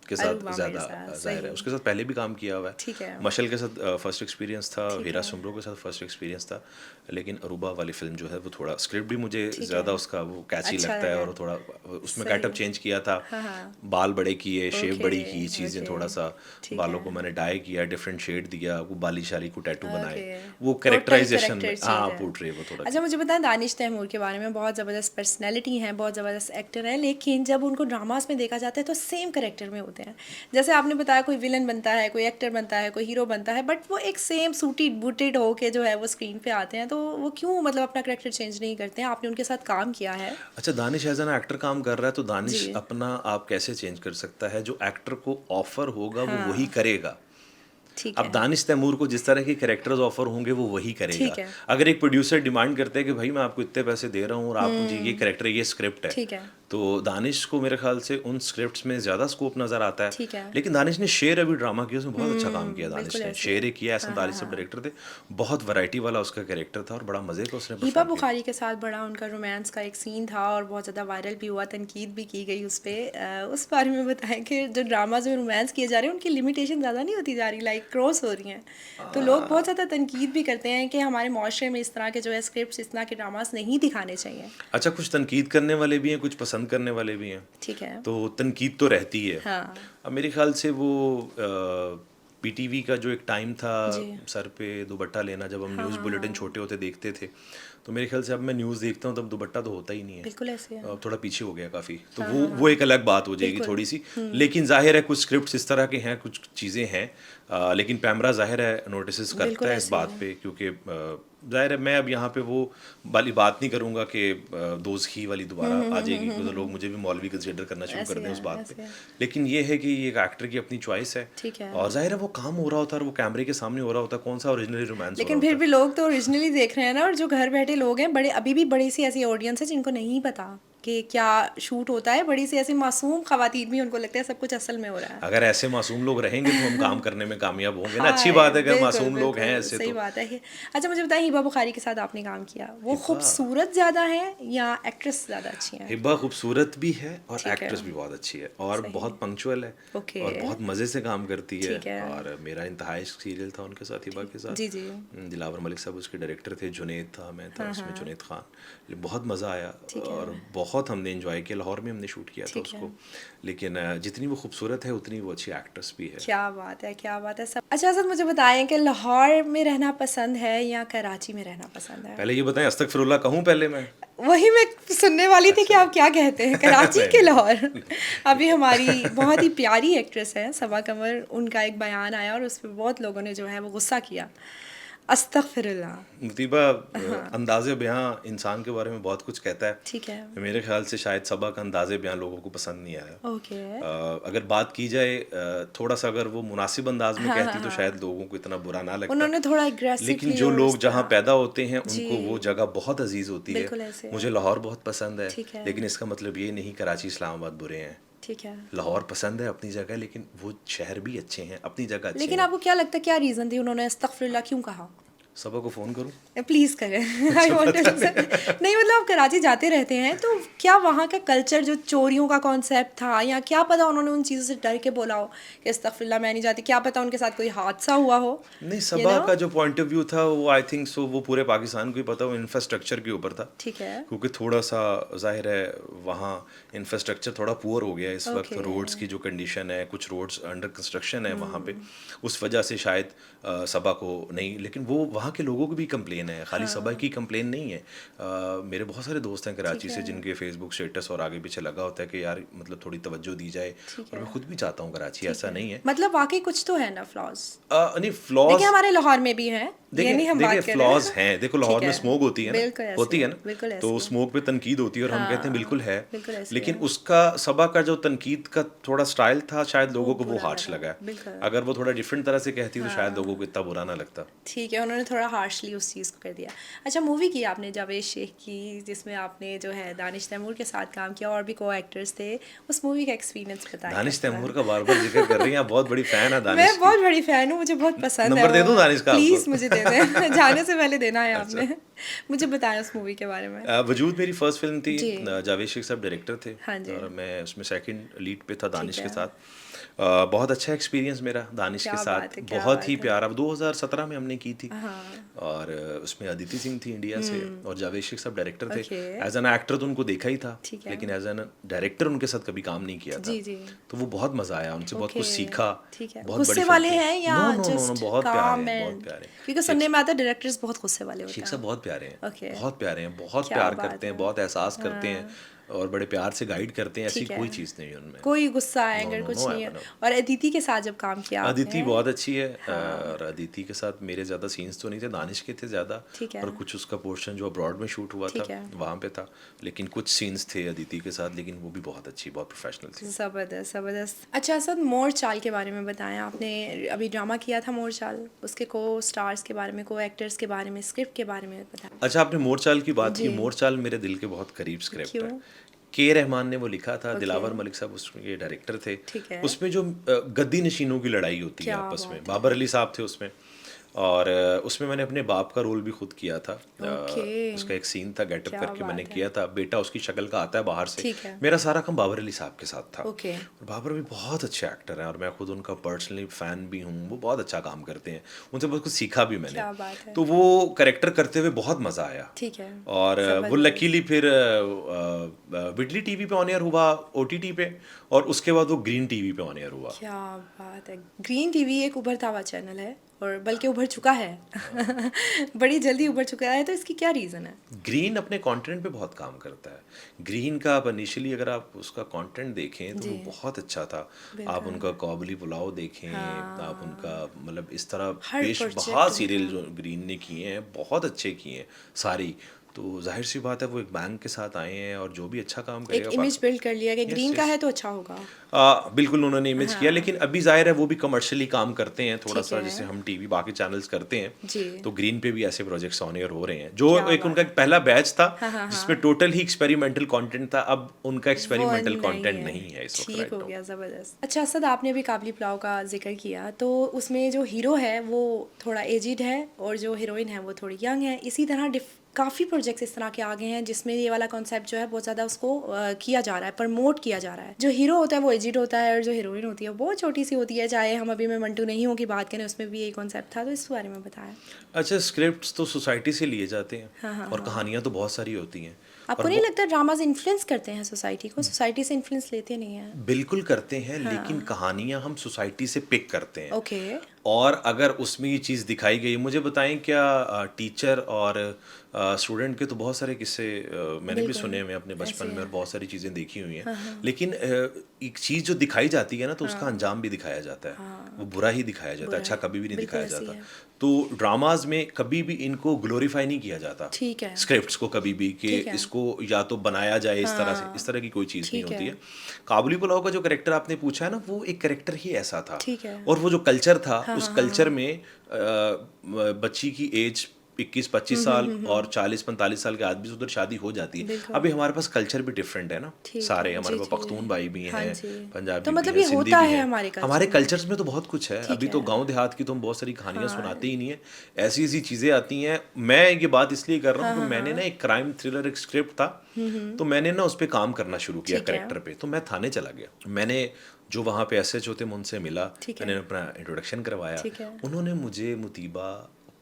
B: के साथ
A: अरूबा
B: ज़्यादा
A: मिर्ज़ा,
B: जाहिर है,
A: सही।
B: उसके साथ पहले भी काम किया हुआ है।
A: ठीक है।
B: मशल के साथ फर्स्ट एक्सपीरियंस था,
A: ठीक
B: हीरा
A: है।
B: सुमरो के साथ फर्स्ट एक्सपीरियंस था, लेकिन अरूबा वाली फिल्म जो है वो थोड़ा स्क्रिप्ट भी मुझे
A: ठीक
B: ज़्यादा
A: है।
B: उसका वो कैची
A: अच्छा
B: लगता है,
A: लगा।
B: और थोड़ा उसमें
A: सही।
B: गेटअप चेंज किया था,
A: हाँ, हाँ।
B: बाल बड़े किए, शेव
A: ओके,
B: बड़ी की, चीज़ें
A: ओके।
B: थोड़ा सा
A: ठीक
B: बालों
A: है।
B: को मैंने डाई किया, डिफरेंट शेड दिया, वो बाली शाली को टैटू बनाए,
A: ओके।
B: वो
A: टोटल
B: कैरेक्टराइजेशन में,
A: कैरेक्टर
B: हाँ
A: चेंज है।
B: पोर्ट्रे वो थोड़ा
A: अच्छा मुझे बताएं, दानिश तैमूर के बारे में बहुत ज़बरदस्त पर्सनैलिटी है, बहुत ज़बरदस्त एक्टर है, लेकिन जब उनको ड्रामास में देखा जाता है तो सेम करेक्टर में होते हैं। जैसे आपने बताया कोई विलन बनता है, कोई एक्टर बनता है, कोई हीरो बनता है, बट वो एक सेम सूटेड बूटेड होके जो है वो स्क्रीन पे आते हैं, तो वो क्यों मतलब अपना करेक्टर चेंज नहीं करते हैं? आपने उनके साथ काम किया है।
B: अच्छा, दानिश एज एन एक्टर काम कर रहा है, तो
A: जी।
B: दानिश अपना आप कैसे चेंज कर सकता है? जो एक्टर को ऑफर होगा वो वही
A: हाँ।
B: करेगा।
A: ठीक
B: अब
A: है।
B: दानिश तैमूर को जिस तरह के कैरेक्टर्स ऑफर होंगे वो वही करेगा।
A: ठीक है।
B: अगर एक प्रोड्यूसर डिमांड करते हैं कि भाई मैं आपको इतने पैसे दे रहा हूँ और आप मुझे ये कैरेक्टर, ये स्क्रिप्ट है,
A: ठीक है।
B: तो दानिश को मेरे ख्याल से उन स्क्रिप्ट्स में ज़्यादा स्कोप नज़र आता है।
A: ठीक है।
B: लेकिन दानिश ने शेर अभी ड्रामा किया, उसमें बहुत अच्छा काम किया दानिश
A: बिल्कुल
B: ने।
A: ऐसे
B: शेर
A: है।
B: एक किया, एहसन
A: हाँ,
B: तालिब
A: हाँ,
B: साहब
A: हाँ।
B: डायरेक्टर थे, बहुत वैरायटी वाला उसका कैरेक्टर था और बड़ा मज़े का उसने
A: हिबा
B: परफॉर्म किया।
A: बुखारी के साथ बड़ा उनका रोमांस का एक सीन था और बहुत ज़्यादा वायरल भी हुआ, तनकीद भी की गई उस पर। उस बारे में बताएं कि जो ड्रामाज में रोमांस किए जा रहे हैं उनकी लिमिटेशन ज़्यादा नहीं होती जा रही, लाइक क्रॉस हो रही हैं, तो लोग बहुत ज़्यादा तनकीद भी करते हैं कि हमारे माशरे में इस तरह के जो है स्क्रिप्ट, इस तरह के ड्रामास नहीं दिखाने चाहिए।
B: अच्छा, कुछ तनकीद करने वाले भी हैं, कुछ पसंद करने वाले भी हैं,
A: ठीक है।
B: तो तनकीद तो रहती है।
A: हाँ
B: अब मेरे ख्याल से वो पीटीवी का जो एक टाइम था,
A: जी।
B: सर पे दुपट्टा लेना, जब हम
A: हाँ
B: न्यूज़
A: हाँ
B: बुलेटिन
A: हाँ,
B: छोटे होते देखते थे, तो मेरे ख्याल से अब मैं न्यूज़ देखता हूँ तब दुपट्टा तो होता ही नहीं है।
A: बिल्कुल ऐसे है।
B: अब थोड़ा पीछे हो गया काफ़ी, तो
A: हाँ
B: वो
A: हाँ हाँ,
B: वो एक अलग बात हो जाएगी
A: बिल्कुल।
B: थोड़ी सी। लेकिन जाहिर है कुछ स्क्रिप्ट्स इस तरह के हैं, कुछ चीज़ें हैं, लेकिन पैमरा जाहिर है नोटिस करता
A: बिल्कुल
B: है इस
A: ऐसे
B: बात
A: है।
B: पे, क्योंकि जाहिर है मैं अब यहाँ पे वो वाली बात नहीं करूँगा कि दोज़खी वाली दोबारा आ जाएगी, तो लोग मुझे भी मौलवी कंसिडर करना शुरू कर
A: ऐसे
B: दें उस
A: है,
B: बात
A: ऐसे
B: पे।
A: है।
B: लेकिन ये है कि ये एक एक्टर की अपनी चॉइस है,
A: ठीक है।
B: और जाहिर है वो काम हो रहा होता है और वो कैमरे के सामने हो रहा होता है, कौन सा ओरिजिनली रोमांस हो रहा
A: लेकिन फिर
B: होता
A: भी लोग तो ओरिजिनली देख रहे हैं ना, और जो घर बैठे लोग हैं, बड़े अभी भी बड़ी सी ऐसी ऑडियंस है जिनको नहीं पता कि क्या शूट होता है, बड़ी सी ऐसी मासूम खवातीन भी उनको लगता है सब कुछ असल में हो रहा
B: है।
A: है।
B: अगर ऐसे मासूम लोग रहेंगे तो हम काम करने में कामयाब होंगे ना, अच्छी
A: हाँ
B: बात है अगर
A: बिल्कुल
B: मासूम लोग हैं
A: बिल्कुल
B: ऐसे
A: सही
B: तो।
A: बात है कि अच्छा मुझे बताइए, हिबा बुखारी के साथ आपने काम किया, वो
B: हिबा
A: खूबसूरत ज़्यादा है या एक्ट्रेस ज़्यादा अच्छी हैं?
B: हिबा खूबसूरत भी है और
A: ठीक है।
B: एक्ट्रेस भी बहुत अच्छी है, और
A: सही।
B: बहुत पंक्चुअल है,
A: ओके।
B: और बहुत मज़े से काम करती है।
A: ठीक है।
B: और मेरा इंतहाई सीरियल था उनके साथ, हिबा के साथ।
A: जी जी।
B: दिलावर मलिक साहब उसके डायरेक्टर थे, जुनैद था, मैं था
A: हाँ
B: उसमें,
A: हाँ,
B: जुनैद खान। बहुत मज़ा आया
A: ठीक है।
B: और बहुत हमने इन्जॉय किया। लाहौर में हमने शूट किया था
A: ठीक है।
B: उसको, लेकिन जितनी वो खूबसूरत है उतनी वो अच्छी एक्ट्रेस भी है।
A: क्या बात है, क्या बात है सब। अच्छा सर मुझे बताएं कि लाहौर में रहना पसंद है या कराची में रहना पसंद है?
B: पहले ये बताएं, अस्तगफिरुल्लाह कहूँ पहले मैं?
A: वही मैं सुनने वाली थी कि आप क्या कहते हैं, कराची के
B: नहीं।
A: लाहौर। अभी हमारी बहुत ही प्यारी एक्ट्रेस है सबा कमर, उनका एक बयान आया और उस पर बहुत लोगों ने जो है वो गुस्सा किया। अस्तगफिरुल्लाह।
B: मुतीबा, अंदाज़े बयां इंसान के बारे में बहुत कुछ कहता है।
A: ठीक है।
B: मेरे ख्याल से शायद सबा का अंदाज़े बयां लोगों को पसंद नहीं आया।
A: ओके।
B: अगर बात की जाए थोड़ा सा, अगर वो मुनासिब अंदाज में
A: हाँ
B: कहती
A: हाँ
B: तो
A: हाँ,
B: शायद लोगों को इतना बुरा ना लगता।
A: उन्होंने थोड़ा
B: लेकिन
A: एग्रेसिवली
B: जो
A: और
B: लोग
A: उस
B: जहाँ
A: तरह।
B: पैदा होते हैं
A: जी
B: उनको वो जगह बहुत अजीज़ होती है।
A: बिल्कुल ऐसे है।
B: मुझे लाहौर बहुत पसंद है,
A: ठीक है।
B: लेकिन इसका मतलब ये नहीं कराची इस्लामाबाद बुरे हैं।
A: ठीक है।
B: लाहौर पसंद है अपनी जगह, लेकिन वो शहर भी अच्छे हैं, अपनी जगह अच्छे
A: लेकिन
B: हैं।
A: आपको क्या लगता है क्या रीज़न थी उन्होंने अस्तगफिरुल्लाह क्यों कहा?
B: सबा को फ़ोन करूँ?
A: प्लीज़ करें। आई वांट टू नहीं मतलब आप कराची जाते रहते हैं, तो क्या वहाँ का कल्चर, जो चोरियों का कॉन्सेप्ट था, या क्या पता उन्होंने उन चीज़ों से डर के बोला हो कि अस्तगफिरुल्लाह मैं नहीं जाती, क्या पता उनके साथ कोई हादसा हुआ हो?
B: नहीं, सबा का जो पॉइंट ऑफ व्यू था वो आई थिंक सो वो पूरे पाकिस्तान को ही पता, वो इंफ्रास्ट्रक्चर के ऊपर था।
A: ठीक है।
B: क्योंकि थोड़ा सा जाहिर है वहाँ इंफ्रास्ट्रक्चर थोड़ा पुअर हो गया इस वक्त।
A: ओके।
B: रोड्स की जो कंडीशन है, कुछ रोड्स अंडर कंस्ट्रक्शन है वहाँ पे, उस वजह से शायद सबा को नहीं, लेकिन वो वहाँ वहाँ के लोगों को भी कंप्लेन है, खाली सबा की कंप्लेन नहीं है। मेरे बहुत सारे दोस्त हैं कराची से जिनके फेसबुक स्टेटस और आगे पीछे लगा होता है कि यार मतलब थोड़ी तवज्जो दी जाए, और मैं खुद भी चाहता हूँ कराची ऐसा नहीं है।
A: मतलब वाकई कुछ तो है ना फ्लॉज।
B: नहीं फ्लॉज
A: देखिए हमारे लाहौर में भी है, ये नहीं हम बात कर रहे
B: फ्लॉज
A: हैं।
B: हैं, देखो लाहौर में स्मोक होती है ना, होती है ना,
A: बिल्कुल
B: तो स्मोक पे तनकीद होती है और हम कहते हैं बिल्कुल है,
A: बिल्कुल ऐसे
B: लेकिन उसका सबा का जो तनकीद का थोड़ा स्टाइल था शायद लोगों को वो हार्श लगा है। अगर वो थोड़ा डिफरेंट तरह से कहती तो शायद लोगों को इतना बुरा ना लगता।
A: ठीक है, उन्होंने थोड़ा हार्शली उस चीज़ को कर दिया। अच्छा, मूवी की आपने जावेद शेख की, जिसमें आपने जो है दानिश तैमूर के साथ काम किया और भी को एक्टर्स थे, उस मूवी का एक्सपीरियंस बताएं।
B: दानिश तैमूर का बार बार जिक्र कर रही हैं आप, बहुत बड़ी फैन है दानिश
A: मैं
B: की।
A: बहुत बड़ी फ़ैन हूँ, मुझे बहुत पसंद है।
B: नंबर दे दूं दानिश का आपको?
A: प्लीज़ मुझे दे दें जाने से पहले देना है आपने। मुझे बताया उस मूवी के बारे में।
B: वजूद मेरी फर्स्ट फिल्म थी,
A: जी।
B: जावेद शेख साहब डायरेक्टर थे,
A: हाँ जी।
B: और मैं उसमें सेकंड लीड पे था दानिश
A: ठीक
B: के
A: है।
B: साथ। बहुत अच्छा एक्सपीरियंस मेरा दानिश के
A: क्या
B: साथ,
A: बात है, क्या
B: बहुत ही
A: बात है।
B: प्यारा। 2017 में हमने की थी,
A: हाँ।
B: और उसमें अदिति सिंह थी इंडिया से, और जावेद शेख साहब डायरेक्टर थे।
A: ओके।
B: एज एन एक्टर तो उनको देखा ही था,
A: ठीक है।
B: लेकिन एज एन डायरेक्टर उनके साथ कभी काम नहीं किया था।
A: जी जी।
B: तो वो बहुत मज़ा आया, उनसे बहुत कुछ
A: ओके,
B: सीखा।
A: ठीक है।
B: बहुत
A: गुस्से
B: बड़ी
A: वाले
B: फिल्म थी।
A: हैं या
B: no no no no,
A: just
B: बहुत प्यारे
A: काम
B: हैं,
A: एंड,
B: बहुत प्यारे।
A: क्योंकि सुनने में आता है डायरेक्टर्स बहुत गुस्से वाले होते
B: शेख
A: हैं।
B: साहब बहुत प्यारे हैं,
A: ओके।
B: बहुत प्यारे हैं, बहुत
A: क्या
B: प्यार
A: बात
B: करते हैं,
A: है।
B: बहुत एहसास करते हैं, और बड़े प्यार से गाइड करते हैं। ऐसी
A: ठीक है।
B: कोई चीज़ नहीं है उनमें,
A: कोई गुस्सा
B: नो
A: एंगर
B: नो
A: कुछ
B: नो
A: नहीं है।
B: नो।
A: और अदिति के साथ जब काम किया
B: अदिति
A: आपने।
B: बहुत अच्छी है, और अदिति के साथ मेरे ज़्यादा सीन्स तो नहीं थे, दानिश के थे ज़्यादा,
A: ठीक है।
B: और कुछ उसका पोर्शन जो अब्रॉड में शूट हुआ था
A: ठीक है।
B: वहाँ पे था, लेकिन कुछ सीन्स थे अदिति के साथ, लेकिन वो भी बहुत अच्छी, बहुत प्रोफेशनल थी।
A: ज़बरदस्त ज़बरदस्त। अच्छा सर, मोर चाल के बारे में बताएं। आपने अभी ड्रामा किया था मोर चाल, उसके को स्टार्स के बारे में, को एक्टर्स के बारे में, स्क्रिप्ट के बारे में बताएं।
B: अच्छा, आपने मोरचाल की बात की।
A: जी।
B: मोरचाल मेरे दिल के बहुत करीब स्क्रिप्ट
A: क्यों?
B: है। के रहमान ने वो लिखा था,
A: ओके।
B: दिलावर मलिक साहब उसके डायरेक्टर थे।
A: ठीक है।
B: उसमें जो गद्दी नशीनों की लड़ाई होती है
A: क्या
B: आपस में,
A: बात है।
B: बाबर अली साहब थे उसमें, और उसमें मैंने अपने बाप का रोल भी खुद किया था।
A: ओके।
B: उसका एक सीन था, गेटअप
A: क्या
B: करके मैंने
A: बात है।
B: किया था। बेटा उसकी शक्ल का आता है बाहर से।
A: ठीक है।
B: मेरा सारा काम बाबर अली साहब के साथ था।
A: ओके।
B: और बाबर भी बहुत अच्छे एक्टर हैं, और मैं खुद उनका पर्सनली फ़ैन भी हूँ। वो बहुत अच्छा काम करते हैं, उनसे बहुत कुछ सीखा भी मैंने।
A: क्या बात है।
B: तो वो कैरेक्टर करते हुए बहुत मज़ा आया।
A: ठीक है।
B: और वो लकीली फिर विडली टीवी पे ऑन एयर हुआ, ओटीटी पे, और उसके बाद वो ग्रीन टीवी पे ऑन एयर हुआ।
A: क्या बात है। ग्रीन टीवी एक उभरता हुआ चैनल है, और बल्कि उभर चुका है बड़ी जल्दी उभर चुका है, तो इसकी क्या रीज़न है?
B: ग्रीन अपने कंटेंट पे बहुत काम करता है। ग्रीन का आप इनिशियली अगर आप उसका कंटेंट देखें तो वो बहुत अच्छा था। आप उनका कौबली पुलाव देखें, आप उनका मतलब इस तरह
A: हर
B: पेश
A: प्रोजेक्ट
B: बहुत सीरियल जो ग्रीन ने किए हैं बहुत अच्छे किए हैं सारी। तो जाहिर सी बात है वो एक बैंक के साथ आए हैं, और जो भी अच्छा काम
A: एक
B: करेगा
A: इमेज बिल्ड कर लिया कि
B: Yes,
A: ग्रीन का
B: yes.
A: है तो अच्छा होगा।
B: बिल्कुल उन्होंने इमेज किया, लेकिन अभी जाहिर है वो भी कमर्शियली काम करते हैं थोड़ा
A: ठीक
B: सा,
A: है।
B: जैसे हम टीवी बाकी चैनल्स करते हैं।
A: जी।
B: तो ग्रीन पे भी ऐसे प्रोजेक्ट्स ऑन एयर हो रहे हैं, जो
A: क्या
B: एक
A: बात
B: उनका एक पहला बैच था जिसमें
A: हाँ।
B: टोटल ही एक्सपेरिमेंटल कंटेंट था। अब उनका
A: वो
B: एक्सपेरिमेंटल
A: नहीं
B: कंटेंट
A: है।
B: नहीं है इस वक्त,
A: ठीक
B: राइट
A: हो
B: नाउ।
A: गया, ज़बरदस्त। अच्छा असद, आपने भी काबली पुलाव का जिक्र किया, तो उसमें जो हीरो है वो थोड़ा एजिड है और जो हीरोइन है वो थोड़ी यंग है। इसी तरह काफ़ी प्रोजेक्ट्स इस तरह के आ गए हैं जिसमें ये वाला कॉन्सेप्ट जो है बहुत ज़्यादा उसको किया जा रहा है, प्रमोट किया जा रहा है। जो हीरो होता है वो एजिड होता है, और जो हीरोइन होती है वो बहुत छोटी सी होती है। चाहे हम अभी मैं मंटू नहीं हूँ की बात करें, उसमें भी यही कॉन्सेप्ट था, तो इस बारे में बताएं।
B: अच्छा, स्क्रिप्ट्स तो सोसाइटी से लिए जाते हैं, और कहानियाँ तो बहुत सारी होती हैं।
A: आपको नहीं लगता ड्रामाज इन्फ्लुएंस करते हैं सोसाइटी को? सोसाइटी से इन्फ्लुएंस लेते नहीं हैं?
B: बिल्कुल करते हैं, लेकिन कहानियाँ हम सोसाइटी से पिक करते हैं।
A: ओके।
B: और अगर उसमें ये चीज़ दिखाई गई, मुझे बताएं क्या टीचर और स्टूडेंट के तो बहुत सारे किस्से मैंने भी सुने हुए अपने बचपन में, और बहुत सारी चीज़ें देखी हुई हैं। लेकिन एक चीज़ जो दिखाई जाती है ना, तो उसका अंजाम भी दिखाया जाता है। वो बुरा ही दिखाया जाता है, अच्छा कभी भी नहीं दिखाया जाता। तो ड्रामाज में कभी भी इनको ग्लोरीफाई नहीं किया जाता,
A: ठीक है।
B: स्क्रिप्ट्स को कभी भी, कि इसको या तो बनाया जाए इस तरह से, इस तरह की कोई चीज़ नहीं होती है। काबुली पुलाव का जो कैरेक्टर आपने पूछा है ना, वो एक कैरेक्टर ही ऐसा था।
A: ठीक है।
B: और वो जो कल्चर था, उस कल्चर में बच्ची की एज 21-25 साल और 40-45 साल के आदमी से उधर शादी हो जाती है। अभी हमारे पास कल्चर भी डिफरेंट है ना, सारे हमारे पास पख्तून भाई भी हैं, पंजाबी
A: तो मतलब
B: भी
A: ये
B: हैं, सिंधी
A: होता
B: भी
A: है
B: हैं। हमारे कल्चर्स में तो बहुत कुछ है। अभी तो गांव देहात की तो हम बहुत सारी कहानियां सुनाते ही नहीं है, ऐसी ऐसी चीज़ें आती हैं। मैं ये बात इसलिए कर रहा हूँ क्योंकि मैंने ना एक क्राइम थ्रिलर एक स्क्रिप्ट था, तो मैंने ना उस पर काम करना शुरू किया कैरेक्टर पे। तो मैं थाने चला गया, मैंने जो वहाँ पे एसएच होते मैं उनसे मिला, मैंने अपना इंट्रोडक्शन करवाया। उन्होंने मुझे मुतीबा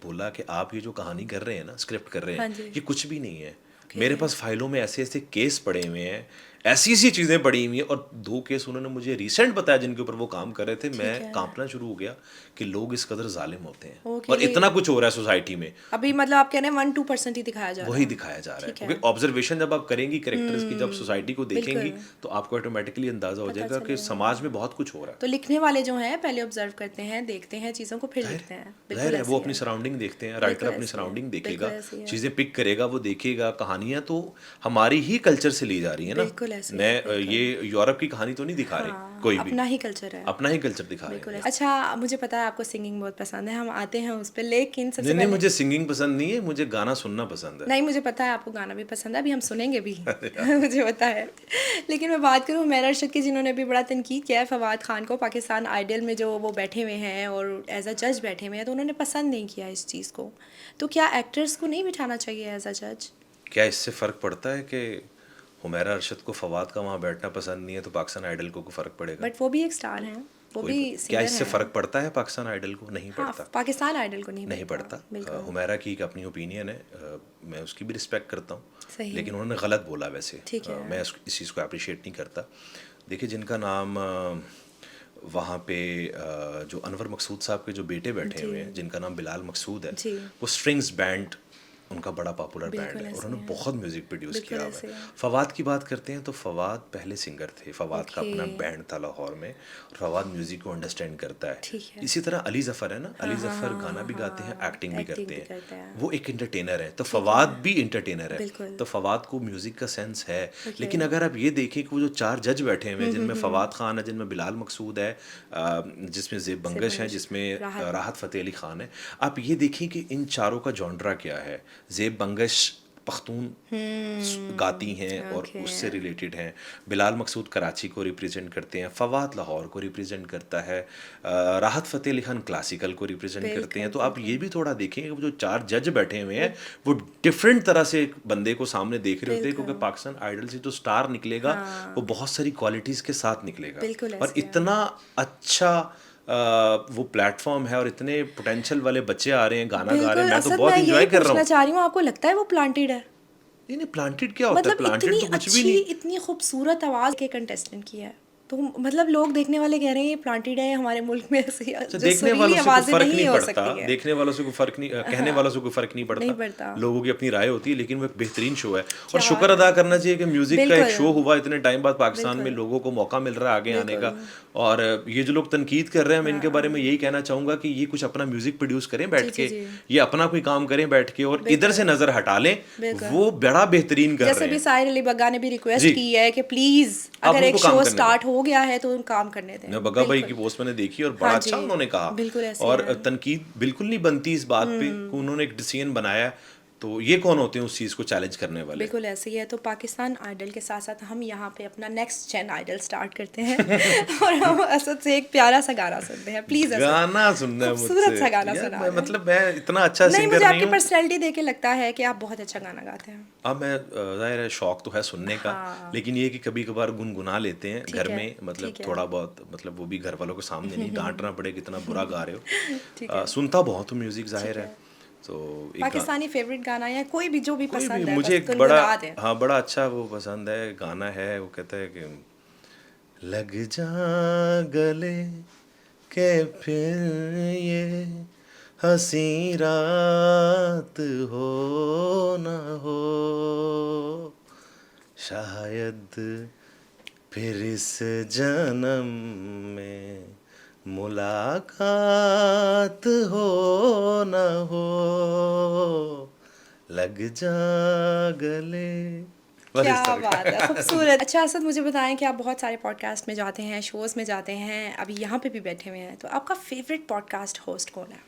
B: बोला कि आप ये जो कहानी कर रहे हैं ना, स्क्रिप्ट कर रहे हैं, ये कुछ भी नहीं है। मेरे पास फाइलों में ऐसे ऐसे केस पड़े हुए हैं, ऐसी सी चीज़ें पड़ी हुई हैं। और 2 केस उन्होंने मुझे रिसेंट बताया जिनके ऊपर वो काम कर रहे थे, मैं कांपना शुरू हो गया कि लोग इस कदर जालिम होते हैं
A: ओके,
B: और इतना कुछ हो रहा है सोसाइटी में।
A: अभी मतलब आप कह रहे हैं 1-2% ही दिखाया जा रहा
B: वही
A: है।
B: दिखाया जा रहा है,
A: ठीक है।
B: क्योंकि ऑब्जर्वेशन जब आप करेंगी कैरेक्टर्स की, जब सोसाइटी को देखेंगी, तो आपको ऑटोमेटिकली अंदाजा हो जाएगा कि समाज में बहुत कुछ हो रहा है।
A: तो लिखने वाले जो हैं पहले ऑब्जर्व करते हैं, देखते हैं चीज़ों को, फिर लिखते हैं।
B: जाहिर
A: बिल्कुल
B: है,
A: ऐसे
B: वो
A: ही
B: अपनी
A: है।
B: सराउंडिंग देखते हैं, राइटर
A: बिल्कुल
B: अपनी
A: ऐसे ही है।
B: सराउंडिंग
A: बिल्कुल
B: देखेगा,
A: ऐसे ही है।
B: चीज़ें पिक करेगा, वो देखेगा। कहानियाँ तो हमारी ही कल्चर से ली जा रही है ना।
A: बिल्कुल ऐसे ही है,
B: मैं
A: बिल्कुल।
B: ये यूरोप की कहानी तो नहीं दिखा रहे
A: हाँ,
B: कोई भी,
A: अपना ही कल्चर है।
B: अपना ही कल्चर दिखा रहे
A: बिल्कुल
B: हैं।
A: ऐसे। अच्छा, मुझे पता है आपको सिंगिंग बहुत पसंद है, हम आते हैं उस पे, लेकिन सबसे
B: नहीं नहीं,
A: पहले
B: मुझे सिंगिंग पसंद नहीं है, मुझे गाना सुनना पसंद है।
A: नहीं, मुझे पता है आपको गाना भी पसंद है, अभी हम सुनेंगे भी मुझे पता है। लेकिन मैं बात करूँ हुमैरा अरशद की, जिन्होंने भी बड़ा तनकीद किया है फवाद खान को, पाकिस्तान आइडल में जो वो बैठे हुए हैं और एज अ जज बैठे हुए हैं, तो उन्होंने पसंद नहीं किया इस चीज़ को। तो क्या एक्टर्स को नहीं बिठाना चाहिए एज अ जज?
B: क्या इससे फ़र्क पड़ता है कि हुमैरा अरशद को फवाद का वहाँ बैठना पसंद नहीं है तो पाकिस्तान आइडल को फ़र्क पड़ेगा?
A: बट वो भी एक स्टार हैं, वो भी
B: क्या
A: सिंगर
B: इससे
A: हैं।
B: फ़र्क पड़ता है पाकिस्तान आइडल को? नहीं
A: हाँ,
B: पड़ता।
A: पाकिस्तान आइडल को नहीं
B: नहीं पड़ता।
A: बिल्कुल
B: हुमैरा की एक अपनी ओपिनियन है, मैं उसकी भी रिस्पेक्ट करता हूँ,
A: सही।
B: लेकिन उन्होंने गलत बोला वैसे।
A: ठीक है।
B: मैं इस चीज़ को अप्रिशिएट नहीं करता। देखिए, जिनका नाम वहाँ पे जो अनवर मकसूद साहब के जो बेटे बैठे हुए हैं, जिनका नाम बिलाल मकसूद है,
A: जी।
B: वो स्ट्रिंग्स बैंड उनका बड़ा पॉपुलर बैंड
A: बिल्कुल
B: है और
A: ऐसे
B: उन्होंने
A: है।
B: बहुत म्यूज़िक प्रोड्यूस
A: बिल्कुल
B: किया हुआ
A: ऐसे
B: है।
A: है।
B: फवाद की बात करते हैं तो फवाद पहले सिंगर थे, फवाद का अपना
A: ओके।
B: बैंड था लाहौर में, और फवाद म्यूज़िक को अंडरस्टैंड करता है।
A: ठीक है।
B: इसी तरह अली ज़फ़र है ना, अली ज़फ़र गाना भी गाते हैं, एक्टिंग भी
A: एक्टिंग
B: करते
A: भी
B: हैं,
A: करते हैं।
B: वो एक एंटरटेनर है। तो फवाद भी एंटरटेनर है,
A: बिल्कुल।
B: तो फवाद को म्यूज़िक का सेंस है। लेकिन अगर आप ये देखें कि वो जो 4 जज बैठे हुए हैं, जिनमें फवाद खान है, जिनमें बिलाल मकसूद है, जिसमें ज़ेब बंगश है, जिसमें राहत फ़तेह अली खान है, आप ये देखें कि इन चारों का जॉनरा क्या है। ज़ेब बंगश पख्तून गाती हैं और उससे रिलेटेड हैं, बिलाल मकसूद कराची को रिप्रेजेंट करते हैं, फवाद लाहौर को रिप्रेजेंट करता है, राहत फ़तेह अली खान क्लासिकल को रिप्रेजेंट करते हैं। तो आप ये भी थोड़ा देखें कि वो जो 4 जज बैठे हुए हैं, वो डिफरेंट तरह से एक बंदे को सामने देख रहे होते हैं, क्योंकि पाकिस्तान आइडल से जो स्टार निकलेगा, वो बहुत सारी क्वालिटीज़ के साथ निकलेगा। और इतना अच्छा वो प्लेटफॉर्म है और इतने पोटेंशियल वाले बच्चे आ रहे हैं, गाना गा रहे हैं, मैं तो बहुत इंजॉय कर रहा हूँ।
A: चाह रही हूँ, आपको लगता है वो प्लांटेड है?
B: नहीं, प्लांटेड क्या होता है? प्लांटेड तो कुछ भी नहीं।
A: इतनी खूबसूरत आवाज़ के कंटेस्टेंट की है, तो मतलब लोग देखने वाले कह रहे हैं ये प्लांटेड है। हमारे मुल्क में ऐसी जो
B: देखने वालों से कोई फर्क नहीं
A: हो
B: पड़ता,
A: सकती है।
B: देखने वालों से कोई फर्क नहीं, कहने वालों से कोई फर्क नहीं पड़ता, लोगों की अपनी राय होती है। लेकिन वो एक बेहतरीन शो है और शुक्र अदा करना चाहिए कि म्यूजिक का एक शो हुआ इतने टाइम बाद पाकिस्तान में, लोगों को मौका मिल रहा है आगे आने का। और ये जो लोग तनकीद कर रहे हैं, मैं इनके बारे में यही कहना चाहूँगा कि ये कुछ अपना म्यूजिक प्रोड्यूस करें बैठ के, ये अपना कोई काम करें बैठ के, और इधर से नजर हटा लें, वो बड़ा बेहतरीन कर रहे हैं।
A: जैसे भी साहिर अली बग्गा ने भी रिक्वेस्ट की है कि प्लीज अगर एक शो स्टार्ट हो गया है तो काम करने दें।
B: मैं बग्गा भाई की पोस्ट मैंने देखी और बड़ा अच्छा उन्होंने कहा, और तनकीद बिल्कुल नहीं बनती इस बात पे कि उन्होंने एक डिसीजन बनाया, तो ये कौन होते हैं उस चीज़ को चैलेंज करने वाले?
A: बिल्कुल ऐसे ही है। तो पाकिस्तान आइडल के साथ साथ हम यहाँ पे अपना नेक्स्ट जेन आइडल स्टार्ट करते हैं और हम असद से एक प्यारा सा गाना सुनते हैं। प्लीज
B: गाना सुनना है मुझसे,
A: खूबसूरत सा गाना सुना है।
B: मतलब मैं इतना अच्छा सिंगर नहीं हूँ।
A: मुझे आपकी पर्सनैलिटी देख के लगता है कि आप बहुत अच्छा गाना गाते हैं।
B: अब मैं जाहिर है शौक तो है सुनने का, लेकिन ये कि कभी कभार गुनगुना लेते हैं घर में, मतलब थोड़ा बहुत, मतलब वो भी घर वालों के सामने नहीं, डांटना पड़े कितना बुरा गा रहे हो। सुनता बहुत हूँ म्यूजिक, जाहिर है। तो
A: पाकिस्तानी फेवरेट गाना या कोई भी जो भी पसंद है,
B: मुझे एक बड़ा अच्छा वो पसंद है, गाना है, वो कहता है कि लग जा गले के फिर ये हंसी रात हो न हो, शायद फिर इस जन्म में मुलाकात हो न हो, लग जा गले।
A: क्या बात है, खूबसूरत। अच्छा असद, मुझे बताएं कि आप बहुत सारे पॉडकास्ट में जाते हैं, शोज में जाते हैं, अभी यहाँ पे भी बैठे हुए हैं, तो आपका फेवरेट पॉडकास्ट होस्ट कौन है?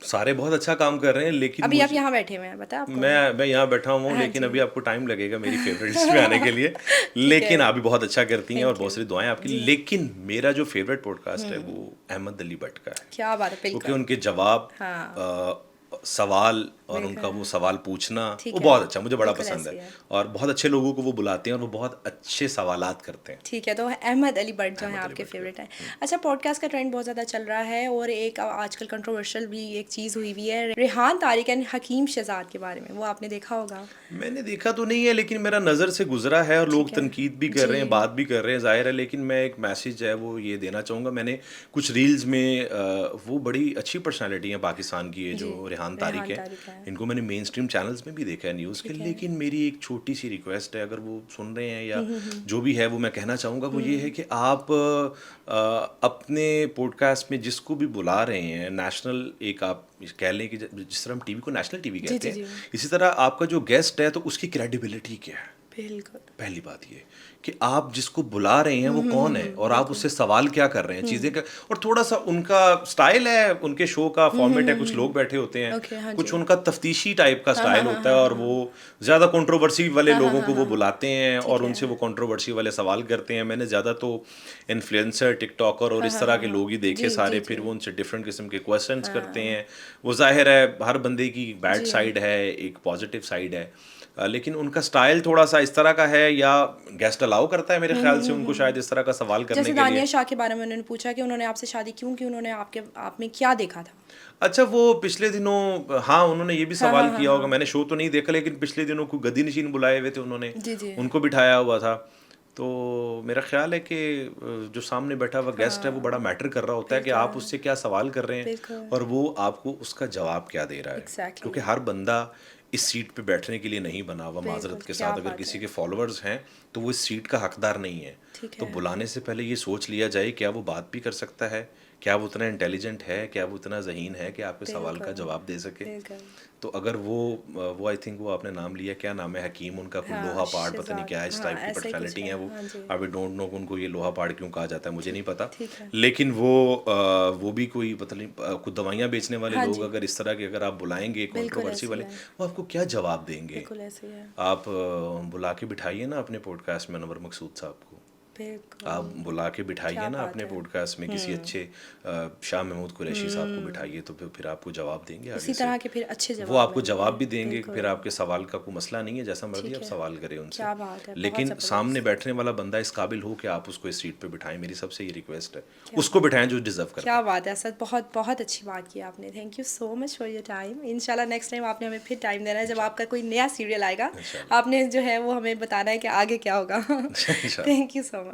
B: सारे बहुत अच्छा काम कर रहे हैं, लेकिन
A: अभी आप यहाँ बैठे हुए हैं, बताया आपको?
B: मैं यहाँ बैठा हूँ, लेकिन अभी आपको टाइम लगेगा मेरी फेवरेट लिस्ट में आने के लिए। लेकिन आप भी बहुत अच्छा करती हैं और बहुत सारी दुआएं आपकी। लेकिन मेरा जो फेवरेट पॉडकास्ट है वो अहमद अली भट्ट का है।
A: क्या बात है,
B: क्योंकि उनके जवाब, सवाल और
A: देखा
B: उनका
A: है।
B: वो सवाल पूछना
A: ठीक
B: वो
A: है,
B: बहुत अच्छा, मुझे बड़ा
A: बिल्कुल
B: पसंद
A: ऐसे ही
B: है।
A: है।
B: और बहुत अच्छे लोगों को वो बुलाते हैं और वो बहुत अच्छे सवालात करते हैं।
A: ठीक है, तो अहमद अली बट जो हैं
B: अहमद अली
A: आपके
B: भट्ट
A: फेवरेट हैं।
B: का।
A: अच्छा, पॉडकास्ट का ट्रेंड बहुत ज़्यादा चल रहा है और एक आजकल कंट्रोवर्शियल भी एक चीज़ हुई हुई है, रेहान तारिक एंड हकीम शहजाद के बारे में, वो आपने देखा होगा।
B: मैंने देखा तो नहीं है, लेकिन मेरा नज़र से गुजरा है और लोग
A: ठीक है।
B: तनकीद भी कर
A: जी।
B: रहे हैं, बात भी कर रहे हैं, ज़ाहिर है। लेकिन मैं एक मैसेज है वो ये देना चाहूँगा। मैंने कुछ रील्स में वो बड़ी अच्छी पर्सनालिटी है पाकिस्तान की, ये
A: जी,
B: जो रेहान तारिक
A: रेहान
B: है,
A: तारिक है।
B: इनको मैंने मेन स्ट्रीम चैनल्स में भी देखा है न्यूज़ के।
A: ठीक है।
B: लेकिन मेरी एक छोटी सी रिक्वेस्ट है, अगर वो सुन रहे हैं या जो भी है, वो मैं कहना चाहूँगा वो ये है कि आप अपने पॉडकास्ट में जिसको भी बुला रहे हैं, नेशनल एक आप कह लें कि जिस तरह हम टीवी को नेशनल टीवी
A: जी,
B: कहते
A: जी,
B: हैं,
A: जी।
B: इसी तरह आपका जो गेस्ट है तो उसकी क्रेडिबिलिटी क्या है।
A: बिल्कुल।
B: पहली बात ये कि आप जिसको बुला रहे हैं वो कौन है और आप उससे सवाल क्या कर रहे हैं, चीज़ें का। और थोड़ा सा उनका स्टाइल है, उनके शो का फॉर्मेट है, कुछ लोग बैठे होते हैं,
A: ओके, हाँ
B: कुछ
A: जी।
B: उनका तफ्तीशी टाइप का
A: हाँ, हाँ,
B: स्टाइल
A: हाँ,
B: होता
A: हाँ,
B: है और
A: हाँ।
B: वो ज़्यादा कंट्रोवर्सी वाले
A: हाँ, हाँ,
B: लोगों
A: हाँ,
B: को वो
A: हाँ।
B: बुलाते हैं
A: ठीक
B: और
A: है।
B: उनसे वो कंट्रोवर्सी वाले सवाल करते हैं। मैंने ज़्यादा तो इन्फ्लुएंसर, टिकटॉकर और
A: हाँ,
B: इस
A: हाँ,
B: तरह
A: हाँ,
B: के
A: हाँ।
B: लोग ही देखे
A: जी,
B: सारे,
A: जी,
B: फिर
A: जी।
B: वो उनसे डिफरेंट किस्म के क्वेश्चंस करते
A: हाँ।
B: हैं। वो ज़ाहिर है हर बंदे की बैड
A: जी।
B: साइड है, एक पॉजिटिव साइड है। लेकिन उनका स्टाइल थोड़ा सा इस तरह का है, या गेस्ट अलाउ करता है मेरे ख्याल से उनको शायद इस तरह का सवाल करने
A: जैसे
B: के लिए।
A: दानिया शाह के बारे में उन्होंने पूछा कि उन्होंने आपसे शादी क्यों की, उन्होंने आप में क्या देखा था?
B: अच्छा, वो पिछले दिनों हाँ उन्होंने ये भी
A: हाँ, हाँ,
B: सवाल
A: हाँ,
B: किया होगा,
A: हाँ।
B: मैंने शो तो नहीं देखा, लेकिन पिछले दिनों को गद्दी नशीन बुलाए हुए थे उन्होंने,
A: जी, जी।
B: उनको बिठाया हुआ था। तो मेरा ख्याल है कि जो सामने बैठा हुआ गेस्ट है वो बड़ा
A: हाँ,
B: मैटर कर रहा होता है कि आप
A: बिल्कुल,
B: उससे क्या सवाल कर रहे हैं
A: बिल्कुल।
B: और वो आपको उसका जवाब क्या दे रहा है।
A: एग्ज़ैक्टली।
B: क्योंकि हर बंदा इस सीट पे बैठने के लिए नहीं बना हुआ।
A: बिल्कुल,
B: माजरत के
A: क्या
B: साथ अगर
A: बात
B: किसी
A: है।
B: के फॉलोअर्स हैं तो वो इस सीट का हकदार नहीं है।
A: ठीक
B: तो
A: है।
B: बुलाने से पहले ये सोच लिया जाए क्या वो बात भी कर सकता है, क्या वो उतना इंटेलिजेंट है, क्या वो इतना ज़हीन है कि आपके सवाल का
A: बिल्कुल,
B: जवाब दे सके।
A: बिल्कुल।
B: तो अगर वो आई थिंक वो आपने नाम लिया, क्या नाम है, हकीम उनका, कोई
A: हाँ,
B: लोहा पहाड़ पता नहीं
A: शहज़ाद,
B: क्या है, इस
A: हाँ,
B: टाइप की
A: ऐसा ही कुछ
B: पर्सनैलिटी
A: है।
B: है वो।
A: हाँ जी।
B: आई डोंट नो उनको ये लोहा पहाड़ क्यों कहा जाता है, मुझे नहीं पता।
A: ठीक है।
B: लेकिन वो भी कोई पता नहीं कुछ दवाइयाँ बेचने वाले
A: हाँ
B: लोग
A: जी,
B: अगर इस तरह के अगर आप बुलाएंगे
A: बिल्कुल
B: कंट्रोवर्सी
A: ऐसे ही
B: वाले,
A: है,
B: वो आपको क्या जवाब देंगे।
A: बिल्कुल ऐसे ही है।
B: आप बुला के बिठाइए ना अपने पॉडकास्ट में अनवर मकसूद साहब को, आप
A: बिल्कुल,
B: बुला के बिठाइए
A: क्या
B: ना
A: बात
B: अपने
A: है।
B: पॉडकास्ट में किसी अच्छे शाह महमूद कुरैशी साहब को बिठाइए, तो फिर आपको जवाब देंगे आगे
A: इसी
B: से।
A: तरह के फिर अच्छे
B: वो
A: जवाब
B: आपको
A: मिलेंगे,
B: जवाब भी देंगे, फिर
A: बिल्कुल।
B: आपके सवाल का कोई मसला नहीं है, जैसा मर्जी
A: ठीक
B: आप
A: है,
B: सवाल करें उनसे।
A: क्या बात है, बहुत
B: लेकिन सामने
A: ज़बरदस्त।
B: बैठने वाला बंदा इस काबिल हो कि आप उसको इस सीट पे बिठाएं, मेरी सबसे ये रिक्वेस्ट है।
A: क्या
B: उसको
A: बात
B: बिठाएं जो डिजर्व करता
A: क्या
B: है।
A: बात है सर, बहुत बहुत अच्छी बात की आपने। Thank you so much for your time. इंशाल्लाह नेक्स्ट टाइम आपने हमें फिर टाइम देना है, जब आपका कोई नया सीरियल आएगा
B: इंशाल्लाह।
A: आपने जो है वो हमें बताना है कि आगे क्या होगा।
B: इंशाल्लाह।
A: Thank you so much.